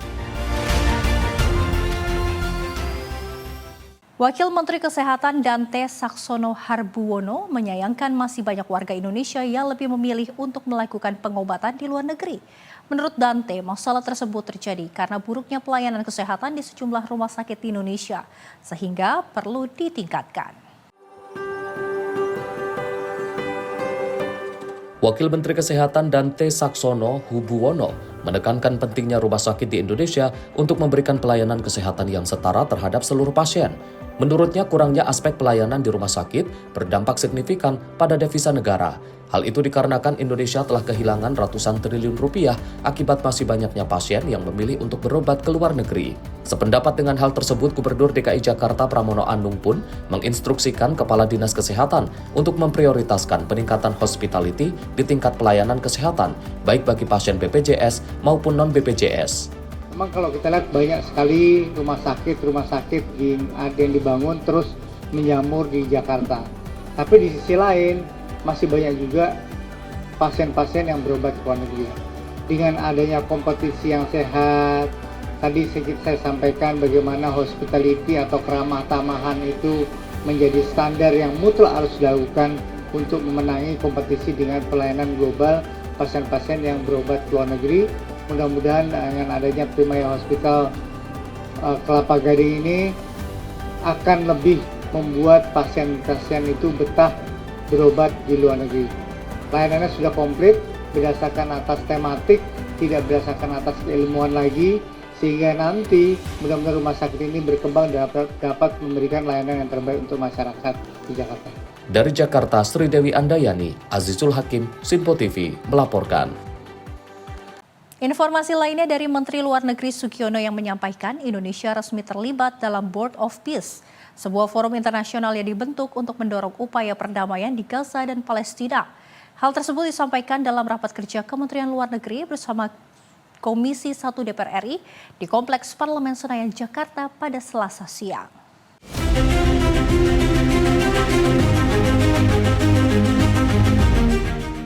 A: Wakil Menteri Kesehatan Dante Saxono Harbuwono menyayangkan masih banyak warga Indonesia yang lebih memilih untuk melakukan pengobatan di luar negeri. Menurut Dante, masalah tersebut terjadi karena buruknya pelayanan kesehatan di sejumlah rumah sakit di Indonesia, sehingga perlu ditingkatkan.
B: Wakil Menteri Kesehatan Dante Saxono Harbuwono menekankan pentingnya rumah sakit di Indonesia untuk memberikan pelayanan kesehatan yang setara terhadap seluruh pasien. Menurutnya, kurangnya aspek pelayanan di rumah sakit berdampak signifikan pada devisa negara. Hal itu dikarenakan Indonesia telah kehilangan ratusan triliun rupiah akibat masih banyaknya pasien yang memilih untuk berobat ke luar negeri. Sependapat dengan hal tersebut, Gubernur DKI Jakarta Pramono Anung pun menginstruksikan Kepala Dinas Kesehatan untuk memprioritaskan peningkatan hospitality di tingkat pelayanan kesehatan, baik bagi pasien BPJS maupun non-BPJS.
U: Memang kalau kita lihat banyak sekali rumah sakit yang dibangun terus menjamur di Jakarta. Tapi di sisi lain masih banyak juga pasien-pasien yang berobat ke luar negeri. Dengan adanya kompetisi yang sehat, tadi saya sampaikan bagaimana hospitality atau keramah tamahan itu menjadi standar yang mutlak harus dilakukan untuk memenangi kompetisi dengan pelayanan global pasien-pasien yang berobat ke luar negeri. Mudah-mudahan dengan adanya Primaya Hospital Kelapa Gading ini akan lebih membuat pasien-pasien itu betah berobat di luar negeri. Layanannya sudah komplit berdasarkan atas tematik, tidak berdasarkan atas keilmuan lagi, sehingga nanti mudah-mudahan rumah sakit ini berkembang dan dapat memberikan layanan yang terbaik untuk masyarakat di Jakarta.
B: Dari Jakarta, Sri Dewi Andayani, Azizul Hakim, Sinpo TV melaporkan.
A: Informasi lainnya dari Menteri Luar Negeri Sugiono yang menyampaikan Indonesia resmi terlibat dalam Board of Peace, sebuah forum internasional yang dibentuk untuk mendorong upaya perdamaian di Gaza dan Palestina. Hal tersebut disampaikan dalam rapat kerja Kementerian Luar Negeri bersama Komisi 1 DPR RI di Kompleks Parlemen Senayan, Jakarta pada Selasa siang.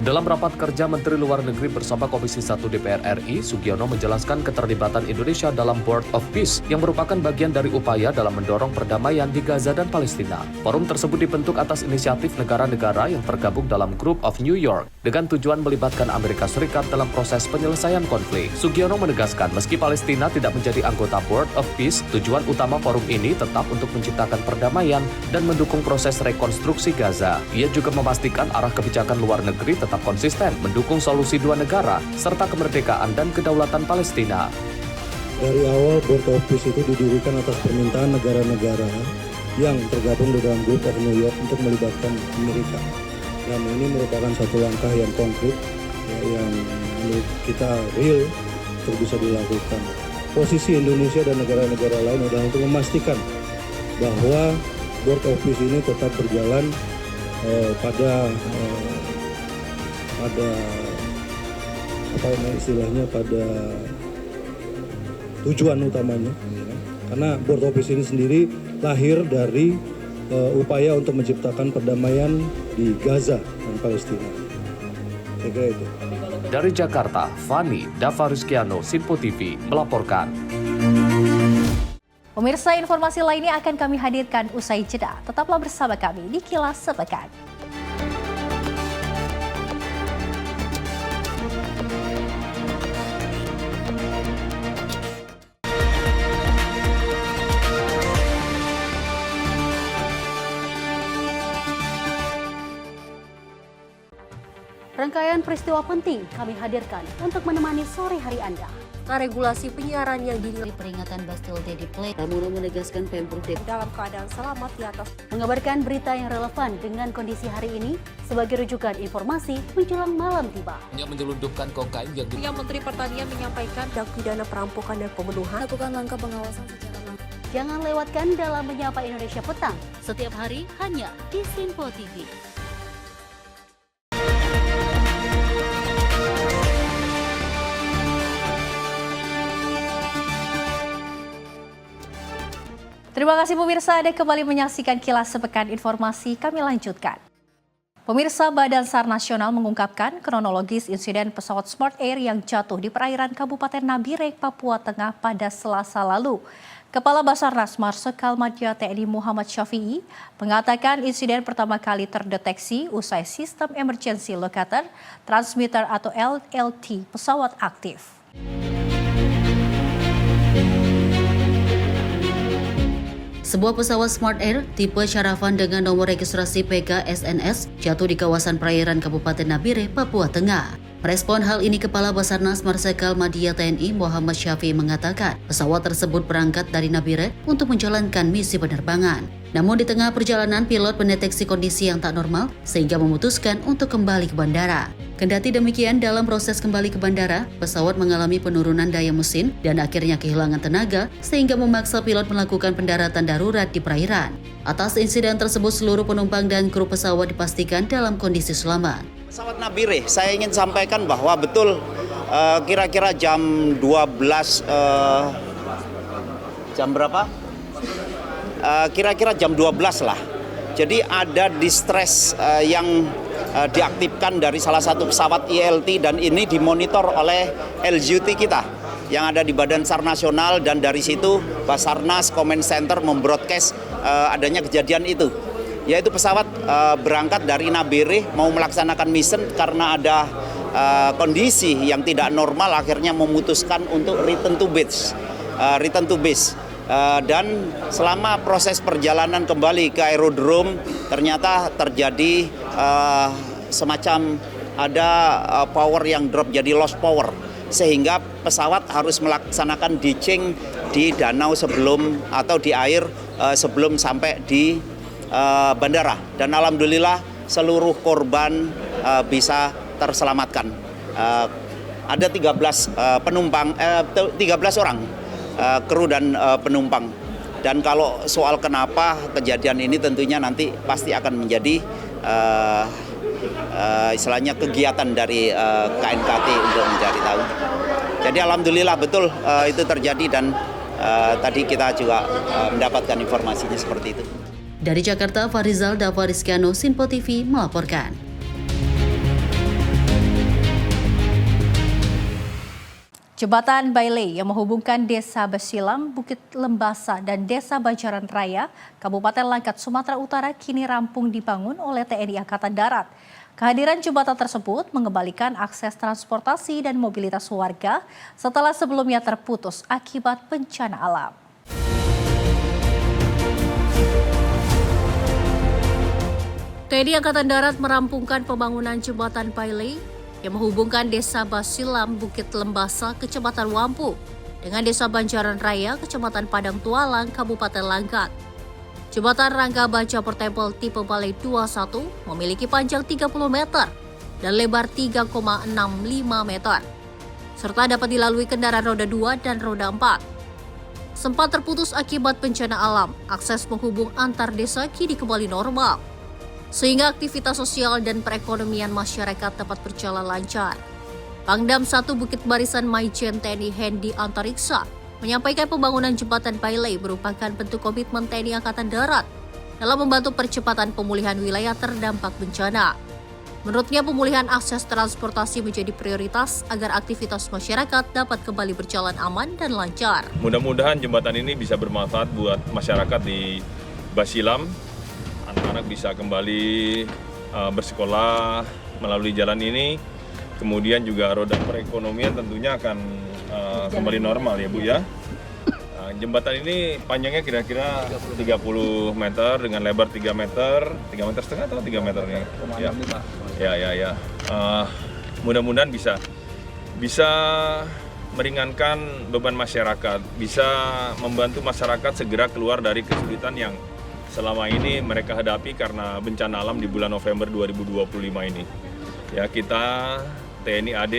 B: Dalam rapat kerja Menteri Luar Negeri bersama Komisi 1 DPR RI, Sugiono menjelaskan keterlibatan Indonesia dalam Board of Peace yang merupakan bagian dari upaya dalam mendorong perdamaian di Gaza dan Palestina. Forum tersebut dibentuk atas inisiatif negara-negara yang tergabung dalam Group of New York dengan tujuan melibatkan Amerika Serikat dalam proses penyelesaian konflik. Sugiono menegaskan meski Palestina tidak menjadi anggota Board of Peace, tujuan utama forum ini tetap untuk menciptakan perdamaian dan mendukung proses rekonstruksi Gaza. Ia juga memastikan arah kebijakan luar negeri tetap konsisten mendukung solusi dua negara serta kemerdekaan dan kedaulatan Palestina.
C: Dari awal Board of Peace itu didirikan atas permintaan negara-negara yang tergabung di dalam Group of New York untuk melibatkan Amerika. Dan ini merupakan satu langkah yang konkret yang menurut kita real untuk bisa dilakukan. Posisi Indonesia dan negara-negara lain adalah untuk memastikan bahwa Board of Peace ini tetap berjalan pada tujuan utamanya, karena Board of Peace ini sendiri lahir dari upaya untuk menciptakan perdamaian di Gaza dan Palestina. Saya kira itu.
B: Dari Jakarta, Fani Davarizkiano, Sinpo TV melaporkan.
A: Pemirsa, informasi lainnya akan kami hadirkan usai jeda. Tetaplah bersama kami di Kilas Sepekan.
O: Rangkaian peristiwa penting kami hadirkan untuk menemani sore hari Anda. Regulasi penyiaran yang dinilai
I: peringatan Bastille Day di Play, Pramono menegaskan Pemprov DKI
O: dalam keadaan selamat di atas. Mengabarkan berita yang relevan dengan kondisi hari ini sebagai rujukan informasi menjelang malam tiba.
B: Yang menyelundupkan kokain yang
O: Menteri Pertanian menyampaikan tindak pidana perampokan dan pembunuhan. Lakukan langkah pengawasan secara langsung. Jangan lewatkan dalam Menyapa Indonesia Petang
I: setiap hari hanya di Sinpo TV.
A: Terima kasih pemirsa, Anda kembali menyaksikan Kilas Sepekan. Informasi kami lanjutkan. Pemirsa, Badan SAR Nasional mengungkapkan kronologis insiden pesawat Smart Air yang jatuh di perairan Kabupaten Nabire, Papua Tengah pada Selasa lalu. Kepala Basarnas Marsikal Madya TNI Muhammad Syafi'i mengatakan insiden pertama kali terdeteksi usai sistem emergency locator transmitter atau LLT pesawat aktif.
I: Sebuah pesawat Smart Air tipe Caravan dengan nomor registrasi PKSNS jatuh di kawasan perairan Kabupaten Nabire, Papua Tengah. Merespon hal ini, Kepala Basarnas Marsikal Madya TNI Muhammad Syafi'i mengatakan pesawat tersebut berangkat dari Nabire untuk menjalankan misi penerbangan. Namun di tengah perjalanan pilot mendeteksi kondisi yang tak normal sehingga memutuskan untuk kembali ke bandara. Kendati demikian, dalam proses kembali ke bandara, pesawat mengalami penurunan daya mesin dan akhirnya kehilangan tenaga sehingga memaksa pilot melakukan pendaratan darurat di perairan. Atas insiden tersebut, seluruh penumpang dan kru pesawat dipastikan dalam kondisi selamat.
N: Pesawat Nabire, saya ingin sampaikan bahwa betul kira-kira jam 12, jam berapa? Kira-kira jam 12 lah. Jadi ada distress yang diaktifkan dari salah satu pesawat ILT dan ini dimonitor oleh LGUT kita yang ada di Badan SAR Nasional, dan dari situ Basarnas Command Center membroadcast adanya kejadian itu. Yaitu pesawat berangkat dari Nabire mau melaksanakan mission karena ada kondisi yang tidak normal, akhirnya memutuskan untuk return to base. Dan selama proses perjalanan kembali ke aerodrome ternyata terjadi semacam ada power yang drop, jadi lost power, sehingga pesawat harus melaksanakan ditching di danau sebelum atau di air sebelum sampai di bandara. Dan alhamdulillah seluruh korban bisa terselamatkan. Ada 13 penumpang, 13 orang kru dan penumpang. Dan kalau soal kenapa kejadian ini tentunya nanti pasti akan menjadi istilahnya kegiatan dari KNKT untuk mencari tahu. Jadi alhamdulillah betul itu terjadi dan tadi kita juga mendapatkan informasinya seperti itu.
I: Dari Jakarta, Farizal Dava Rizkyano, Sinpo TV melaporkan.
A: Jembatan Bailey yang menghubungkan Desa Basilam, Bukit Lembasa, dan Desa Banjaran Raya, Kabupaten Langkat, Sumatera Utara kini rampung dibangun oleh TNI Angkatan Darat. Kehadiran jembatan tersebut mengembalikan akses transportasi dan mobilitas warga setelah sebelumnya terputus akibat bencana alam. TNI Angkatan Darat merampungkan pembangunan jembatan Bailey yang menghubungkan Desa Basilam, Bukit Lembasa, Kecamatan Wampu, dengan Desa Banjaran Raya, Kecamatan Padang Tualang, Kabupaten Langkat. Jembatan Rangga Baja Portable tipe Balai 21 memiliki panjang 30 meter dan lebar 3,65 meter, serta dapat dilalui kendaraan roda 2 dan roda 4. Sempat terputus akibat bencana alam, akses penghubung antar desa kini kembali normal, sehingga aktivitas sosial dan perekonomian masyarakat dapat berjalan lancar. Pangdam 1 Bukit Barisan Maijen TNI Hendi Antariksa menyampaikan pembangunan jembatan Bailey merupakan bentuk komitmen TNI Angkatan Darat dalam membantu percepatan pemulihan wilayah terdampak bencana. Menurutnya, pemulihan akses transportasi menjadi prioritas agar aktivitas masyarakat dapat kembali berjalan aman dan lancar.
D: Mudah-mudahan jembatan ini bisa bermanfaat buat masyarakat di Basilam. Anak-anak bisa kembali bersekolah melalui jalan ini. Kemudian juga roda perekonomian tentunya akan kembali normal ya Bu ya. Jembatan ini panjangnya kira-kira 30 meter dengan lebar 3 meter setengah atau 3 meter nih? Ya. Mudah-mudahan bisa meringankan beban masyarakat, bisa membantu masyarakat segera keluar dari kesulitan yang selama ini mereka hadapi karena bencana alam di bulan November 2025 ini. Ya, kita TNI AD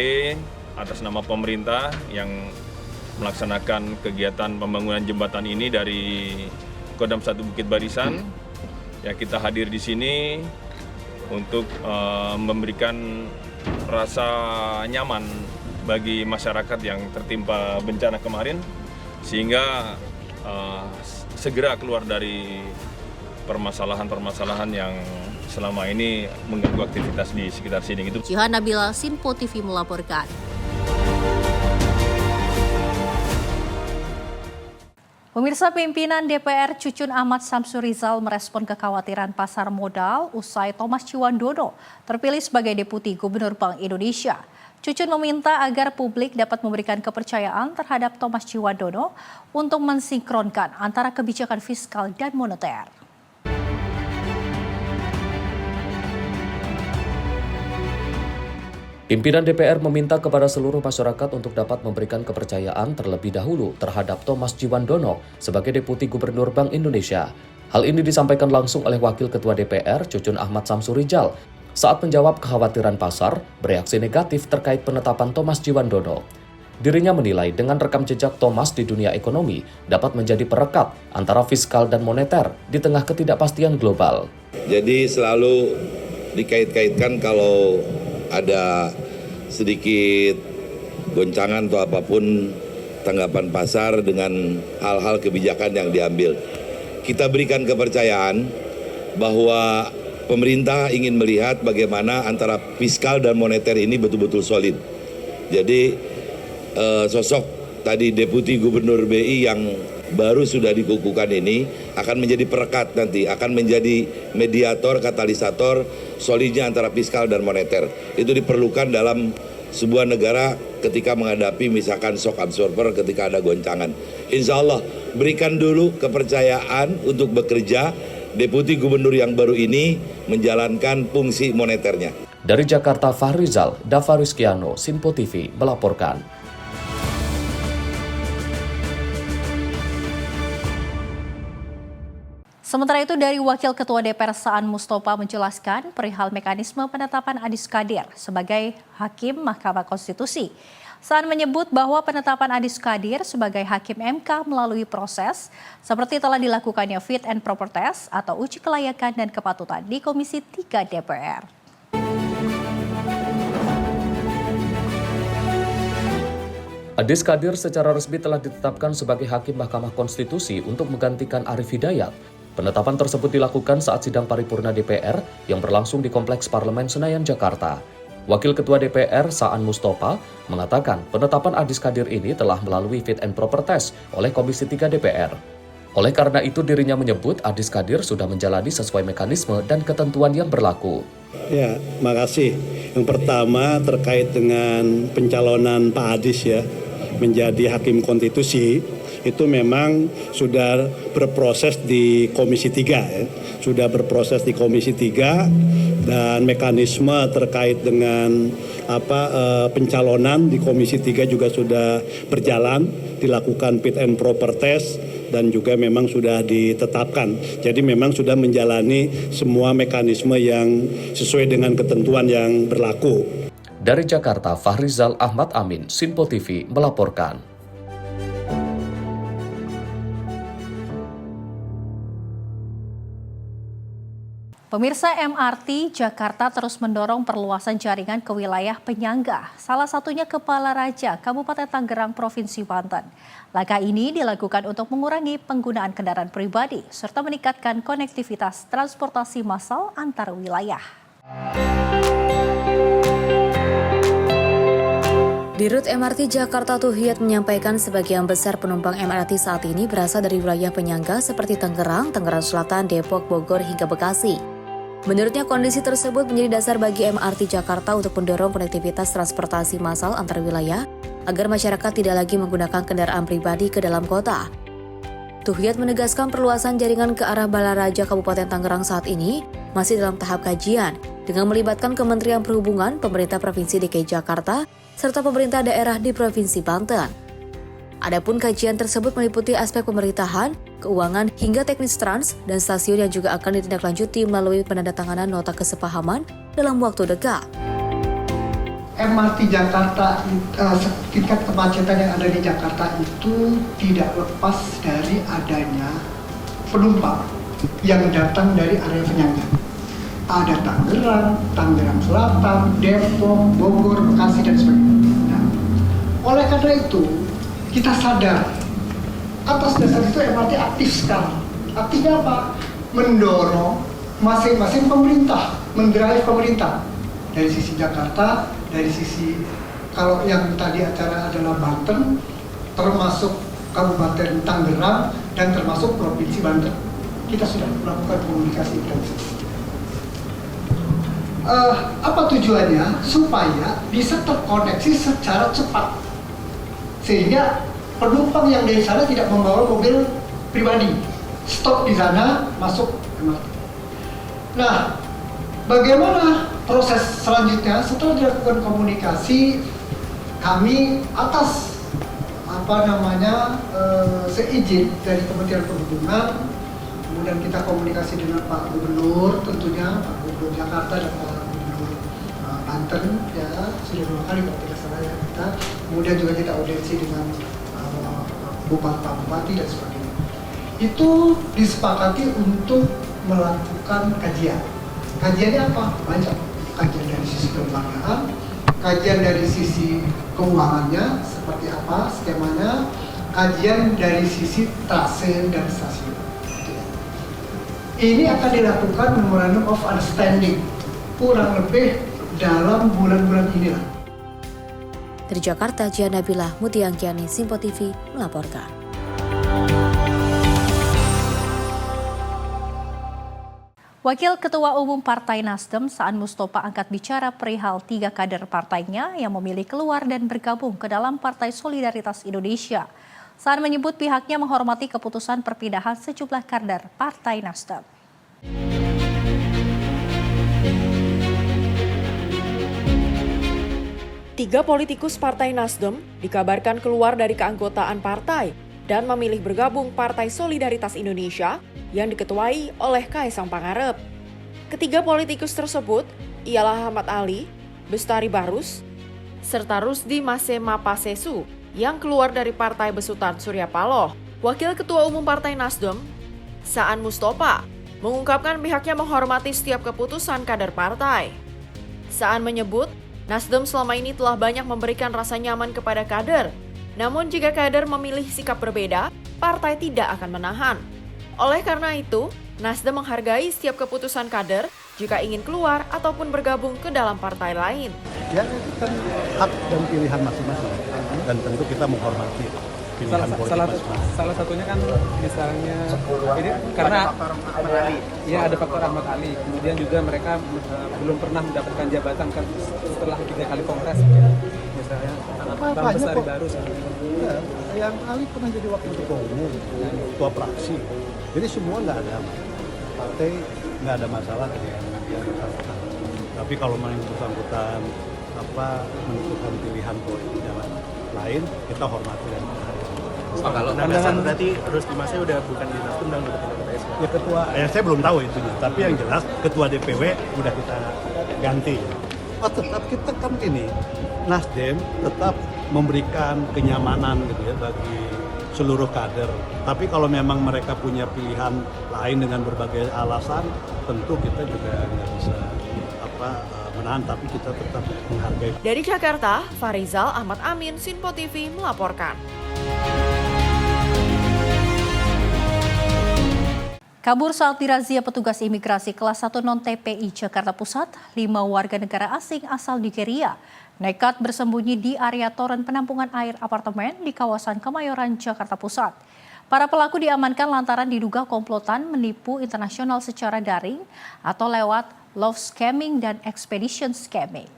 D: atas nama pemerintah yang melaksanakan kegiatan pembangunan jembatan ini dari Kodam 1 Bukit Barisan. Ya, kita hadir di sini untuk memberikan rasa nyaman bagi masyarakat yang tertimpa bencana kemarin, sehingga segera keluar dari permasalahan-permasalahan yang selama ini mengganggu aktivitas di sekitar sini.
A: Jihan Nabila, Sinpo TV melaporkan. Pemirsa, pimpinan DPR Cucun Ahmad Samsurizal merespon kekhawatiran pasar modal usai Thomas Ciwandono terpilih sebagai Deputi Gubernur Bank Indonesia. Cucun meminta agar publik dapat memberikan kepercayaan terhadap Thomas Ciwandono untuk mensinkronkan antara kebijakan fiskal dan moneter.
B: Pimpinan DPR meminta kepada seluruh masyarakat untuk dapat memberikan kepercayaan terlebih dahulu terhadap Thomas Ciwandono sebagai Deputi Gubernur Bank Indonesia. Hal ini disampaikan langsung oleh Wakil Ketua DPR Cucun Ahmad Samsurizal saat menjawab kekhawatiran pasar bereaksi negatif terkait penetapan Thomas Ciwandono. Dirinya menilai dengan rekam jejak Thomas di dunia ekonomi dapat menjadi perekat antara fiskal dan moneter di tengah ketidakpastian global.
V: Jadi selalu dikait-kaitkan kalau ada sedikit goncangan atau apapun tanggapan pasar dengan hal-hal kebijakan yang diambil. Kita berikan kepercayaan bahwa pemerintah ingin melihat bagaimana antara fiskal dan moneter ini betul-betul solid. Jadi sosok tadi Deputi Gubernur BI yang baru sudah dikukuhkan ini akan menjadi perekat nanti, akan menjadi mediator, katalisator solidnya antara fiskal dan moneter. Itu diperlukan dalam sebuah negara ketika menghadapi misalkan shock absorber ketika ada goncangan. Insya Allah berikan dulu kepercayaan untuk bekerja Deputi Gubernur yang baru ini menjalankan fungsi moneternya.
B: Dari Jakarta, Farizal Dava Rizkyano, Sinpo TV melaporkan.
A: Sementara itu, dari Wakil Ketua DPR Saan Mustofa menjelaskan perihal mekanisme penetapan Adis Kadir sebagai Hakim Mahkamah Konstitusi. Saan menyebut bahwa penetapan Adis Kadir sebagai Hakim MK melalui proses seperti telah dilakukannya fit and proper test atau uji kelayakan dan kepatutan di Komisi 3 DPR.
B: Adis Kadir secara resmi telah ditetapkan sebagai Hakim Mahkamah Konstitusi untuk menggantikan Arief Hidayat. Penetapan tersebut dilakukan saat sidang paripurna DPR yang berlangsung di Kompleks Parlemen Senayan, Jakarta. Wakil Ketua DPR, Saan Mustafa, mengatakan penetapan Adis Kadir ini telah melalui fit and proper test oleh Komisi 3 DPR. Oleh karena itu dirinya menyebut Adis Kadir sudah menjalani sesuai mekanisme dan ketentuan yang berlaku.
C: Ya, makasih. Yang pertama terkait dengan pencalonan Pak Adis ya menjadi Hakim Konstitusi, itu memang sudah berproses di Komisi 3 ya. Sudah berproses di Komisi 3 dan mekanisme terkait dengan pencalonan di Komisi 3 juga sudah berjalan, dilakukan fit and proper test dan juga memang sudah ditetapkan. Jadi memang sudah menjalani semua mekanisme yang sesuai dengan ketentuan yang berlaku.
B: Dari Jakarta, Fahrizal Ahmad Amin, Simpo TV melaporkan.
A: Pemirsa, MRT Jakarta terus mendorong perluasan jaringan ke wilayah penyangga, salah satunya Kepala Raja, Kabupaten Tangerang, Provinsi Banten. Langkah ini dilakukan untuk mengurangi penggunaan kendaraan pribadi, serta meningkatkan konektivitas transportasi massal antar wilayah.
E: Dirut MRT Jakarta Tuhiyat menyampaikan sebagian besar penumpang MRT saat ini berasal dari wilayah penyangga seperti Tangerang, Tangerang Selatan, Depok, Bogor, hingga Bekasi. Menurutnya kondisi tersebut menjadi dasar bagi MRT Jakarta untuk mendorong konektivitas transportasi massal antar wilayah agar masyarakat tidak lagi menggunakan kendaraan pribadi ke dalam kota. Tuhiyat menegaskan perluasan jaringan ke arah Balaraja Kabupaten Tangerang saat ini masih dalam tahap kajian dengan melibatkan Kementerian Perhubungan, Pemerintah Provinsi DKI Jakarta, serta pemerintah daerah di Provinsi Banten. Adapun kajian tersebut meliputi aspek pemerintahan, keuangan, hingga teknis trans dan stasiun yang juga akan ditindaklanjuti melalui penandatanganan nota kesepahaman dalam waktu dekat.
U: MRT Jakarta, tingkat kemacetan yang ada di Jakarta itu tidak lepas dari adanya penumpang yang datang dari area penyangga. Ada Tangerang, Tangerang Selatan, Depok, Bogor, Bekasi, dan sebagainya. Nah, oleh karena itu, kita sadar atas dasar itu MRT aktif sekali. Aktifnya apa? Mendorong masing-masing pemerintah, mendrive pemerintah. Dari sisi Jakarta, dari sisi kalau yang tadi acara adalah Banten, termasuk Kabupaten Tangerang, dan termasuk Provinsi Banten. Kita sudah melakukan komunikasi intensif. Apa tujuannya? Supaya bisa terkoneksi secara cepat, sehingga penumpang yang dari sana tidak membawa mobil pribadi, stop di sana, masuk MRT. Nah, bagaimana proses selanjutnya? Setelah dilakukan komunikasi, kami atas seizin dari Kementerian Perhubungan, kemudian kita komunikasi dengan Pak Gubernur, tentunya Pak Gubernur Jakarta dan Pak Gubernur Banten, ya sudah 2 kali kalau tidak salah ya kita. Kemudian juga kita audiensi dengan bupati dan sebagainya. Itu disepakati untuk melakukan kajian. Kajiannya apa? Banyak. Kajian dari sisi kelembagaan, kajian dari sisi keuangannya, seperti apa skemanya, kajian dari sisi trase dan stasiun. Ini akan dilakukan Memorandum of Understanding kurang lebih dalam bulan-bulan inilah.
E: Dari Jakarta, Jian Nabilah, Mutia Angkiani, Simpo TV melaporkan.
A: Wakil Ketua Umum Partai Nasdem, Saan Mustafa, angkat bicara perihal 3 kader partainya yang memilih keluar dan bergabung ke dalam Partai Solidaritas Indonesia. Saan menyebut pihaknya menghormati keputusan perpindahan sejumlah kader Partai Nasdem.
L: Tiga politikus Partai Nasdem dikabarkan keluar dari keanggotaan partai dan memilih bergabung Partai Solidaritas Indonesia yang diketuai oleh Kaisang Pangarep. Ketiga politikus tersebut ialah Ahmad Ali, Bestari Barus, serta Rusdi Masema Pasesu yang keluar dari Partai Besutan Surya Paloh. Wakil Ketua Umum Partai Nasdem, Saan Mustafa, mengungkapkan pihaknya menghormati setiap keputusan kader partai. Saan menyebut, Nasdem selama ini telah banyak memberikan rasa nyaman kepada kader Namun jika kader memilih sikap berbeda, partai tidak akan menahan. Oleh karena itu, Nasdem menghargai setiap keputusan kader jika ingin keluar ataupun bergabung ke dalam partai lain.
S: Ya, itu kan hak dan pilihan masing-masing. Dan tentu kita menghormati pilihan politik masing-masing.
F: Salah satunya kan misalnya ini karena ya ada faktor Ahmad Ali. Kemudian juga mereka belum pernah mendapatkan jabatan kan setelah 3 kali kongres misalnya. Bang Bestari baru
S: ya, yang Ali pernah jadi wakil ketua umum, ketua fraksi. Jadi semua nggak ada partai, nggak ada masalah dengan yang bersangkutan. Tapi kalau yang bersangkutan menentukan pilihan politik jalan lain, kita hormati dan menghargai.
F: Kalau pandangan berarti terus Dimasnya udah bukan di Nasdem dan udah pindah ke PSB.
S: Ya ketua, saya belum tahu itunya. Tapi yang jelas ketua DPW udah kita ganti. Tetap kita kan ini Nasdem tetap memberikan kenyamanan gitu ya bagi seluruh kader. Tapi kalau memang mereka punya pilihan lain dengan berbagai alasan, tentu kita juga nggak bisa menahan, tapi kita tetap menghargai.
L: Dari Jakarta, Farizal Ahmad Amin, Sinpo TV melaporkan.
A: Kabur saat dirazia petugas imigrasi kelas 1 non-TPI Jakarta Pusat, 5 warga negara asing asal Nigeria nekat bersembunyi di area toren penampungan air apartemen di kawasan Kemayoran, Jakarta Pusat. Para pelaku diamankan lantaran diduga komplotan menipu internasional secara daring atau lewat love scamming dan expedition scamming.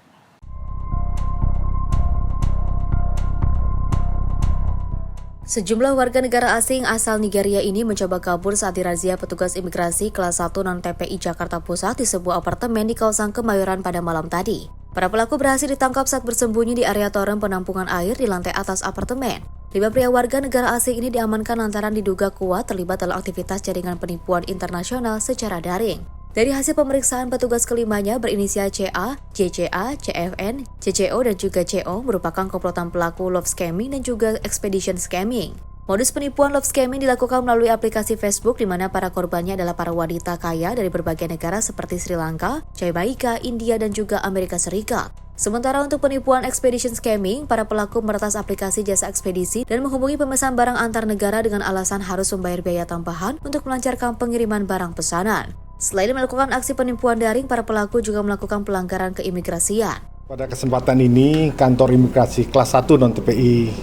E: Sejumlah warga negara asing asal Nigeria ini mencoba kabur saat dirazia petugas imigrasi kelas 1 non-TPI Jakarta Pusat di sebuah apartemen di kawasan Kemayoran pada malam tadi. Para pelaku berhasil ditangkap saat bersembunyi di area toren penampungan air di lantai atas apartemen. 5 pria warga negara asing ini diamankan lantaran diduga kuat terlibat dalam aktivitas jaringan penipuan internasional secara daring. Dari hasil pemeriksaan, petugas kelimanya berinisial CA, JCA, CFN, CCO, dan juga CO merupakan komplotan pelaku love scamming dan juga expedition scamming. Modus penipuan love scamming dilakukan melalui aplikasi Facebook di mana para korbannya adalah para wanita kaya dari berbagai negara seperti Sri Lanka, Jamaika, India, dan juga Amerika Serikat. Sementara untuk penipuan expedition scamming, para pelaku meretas aplikasi jasa ekspedisi dan menghubungi pemesan barang antar negara dengan alasan harus membayar biaya tambahan untuk melancarkan pengiriman barang pesanan. Selain melakukan aksi penipuan daring, para pelaku juga melakukan pelanggaran keimigrasian.
G: Pada kesempatan ini, kantor imigrasi kelas 1 non-TPI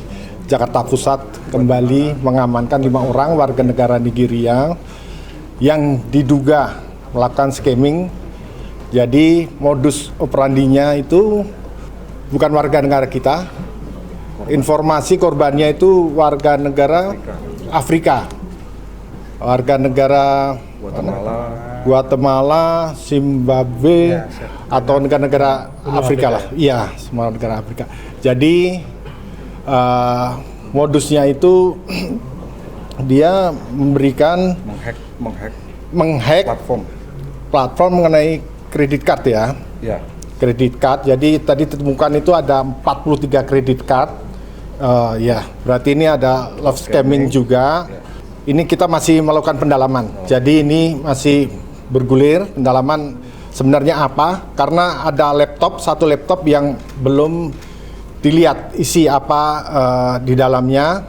G: Jakarta Pusat kembali mengamankan 5 orang warga negara Nigeria yang diduga melakukan scamming. Jadi modus operandinya itu bukan warga negara kita. Informasi korbannya itu warga negara Afrika. Warga negara Guatemala, Zimbabwe, atau negara-negara Afrika lah. Iya, semua negara Afrika. Jadi modusnya itu dia memberikan menghack platform mengenai kredit card ya. Kredit card. Jadi tadi ditemukan itu ada 43 kredit card. Ya, berarti ini ada love scamming juga. Ini kita masih melakukan pendalaman. Jadi ini masih bergulir pendalaman sebenarnya apa, karena ada satu laptop yang belum dilihat isi apa di dalamnya.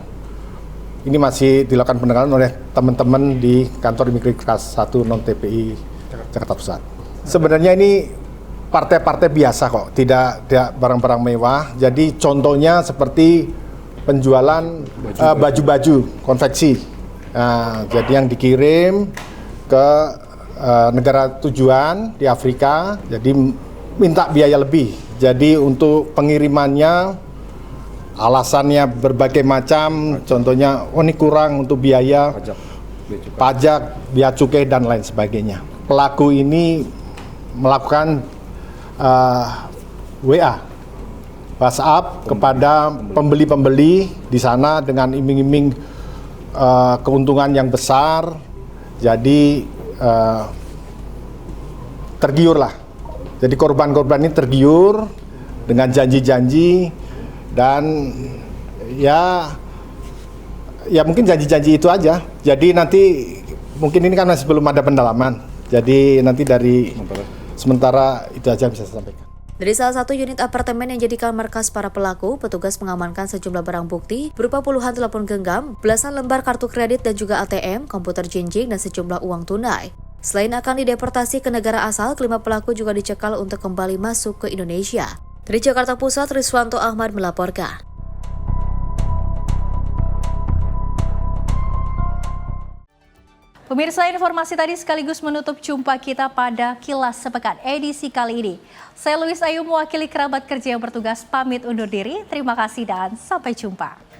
G: Ini masih dilakukan pendalaman oleh teman-teman di kantor imigrasi kelas 1 non-TPI Jakarta Pusat. Sebenarnya ini partai-partai biasa kok, tidak barang-barang mewah. Jadi contohnya seperti penjualan baju-baju konveksi. Nah, jadi yang dikirim ke negara tujuan di Afrika, jadi minta biaya lebih. Jadi untuk pengirimannya alasannya berbagai macam, contohnya ini kurang untuk biaya pajak, biaya cukai dan lain sebagainya. Pelaku ini melakukan WA, WhatsApp kepada pembeli-pembeli di sana dengan iming-iming keuntungan yang besar. Jadi tergiur lah. Jadi korban-korban ini tergiur dengan janji-janji dan ya mungkin janji-janji itu aja. Jadi nanti mungkin ini kan masih belum ada pendalaman. Jadi nanti dari sementara itu aja bisa saya sampaikan.
E: Dari salah satu unit apartemen yang jadikan markas para pelaku, petugas mengamankan sejumlah barang bukti berupa puluhan telepon genggam, belasan lembar kartu kredit dan juga ATM, komputer jinjing, dan sejumlah uang tunai. Selain akan dideportasi ke negara asal, kelima pelaku juga dicekal untuk kembali masuk ke Indonesia. Dari Jakarta Pusat, Riswanto Ahmad melaporkan.
A: Pemirsa, informasi tadi sekaligus menutup jumpa kita pada Kilas Sepekan edisi kali ini. Saya Luis Ayu mewakili kerabat kerja yang bertugas pamit undur diri. Terima kasih dan sampai jumpa.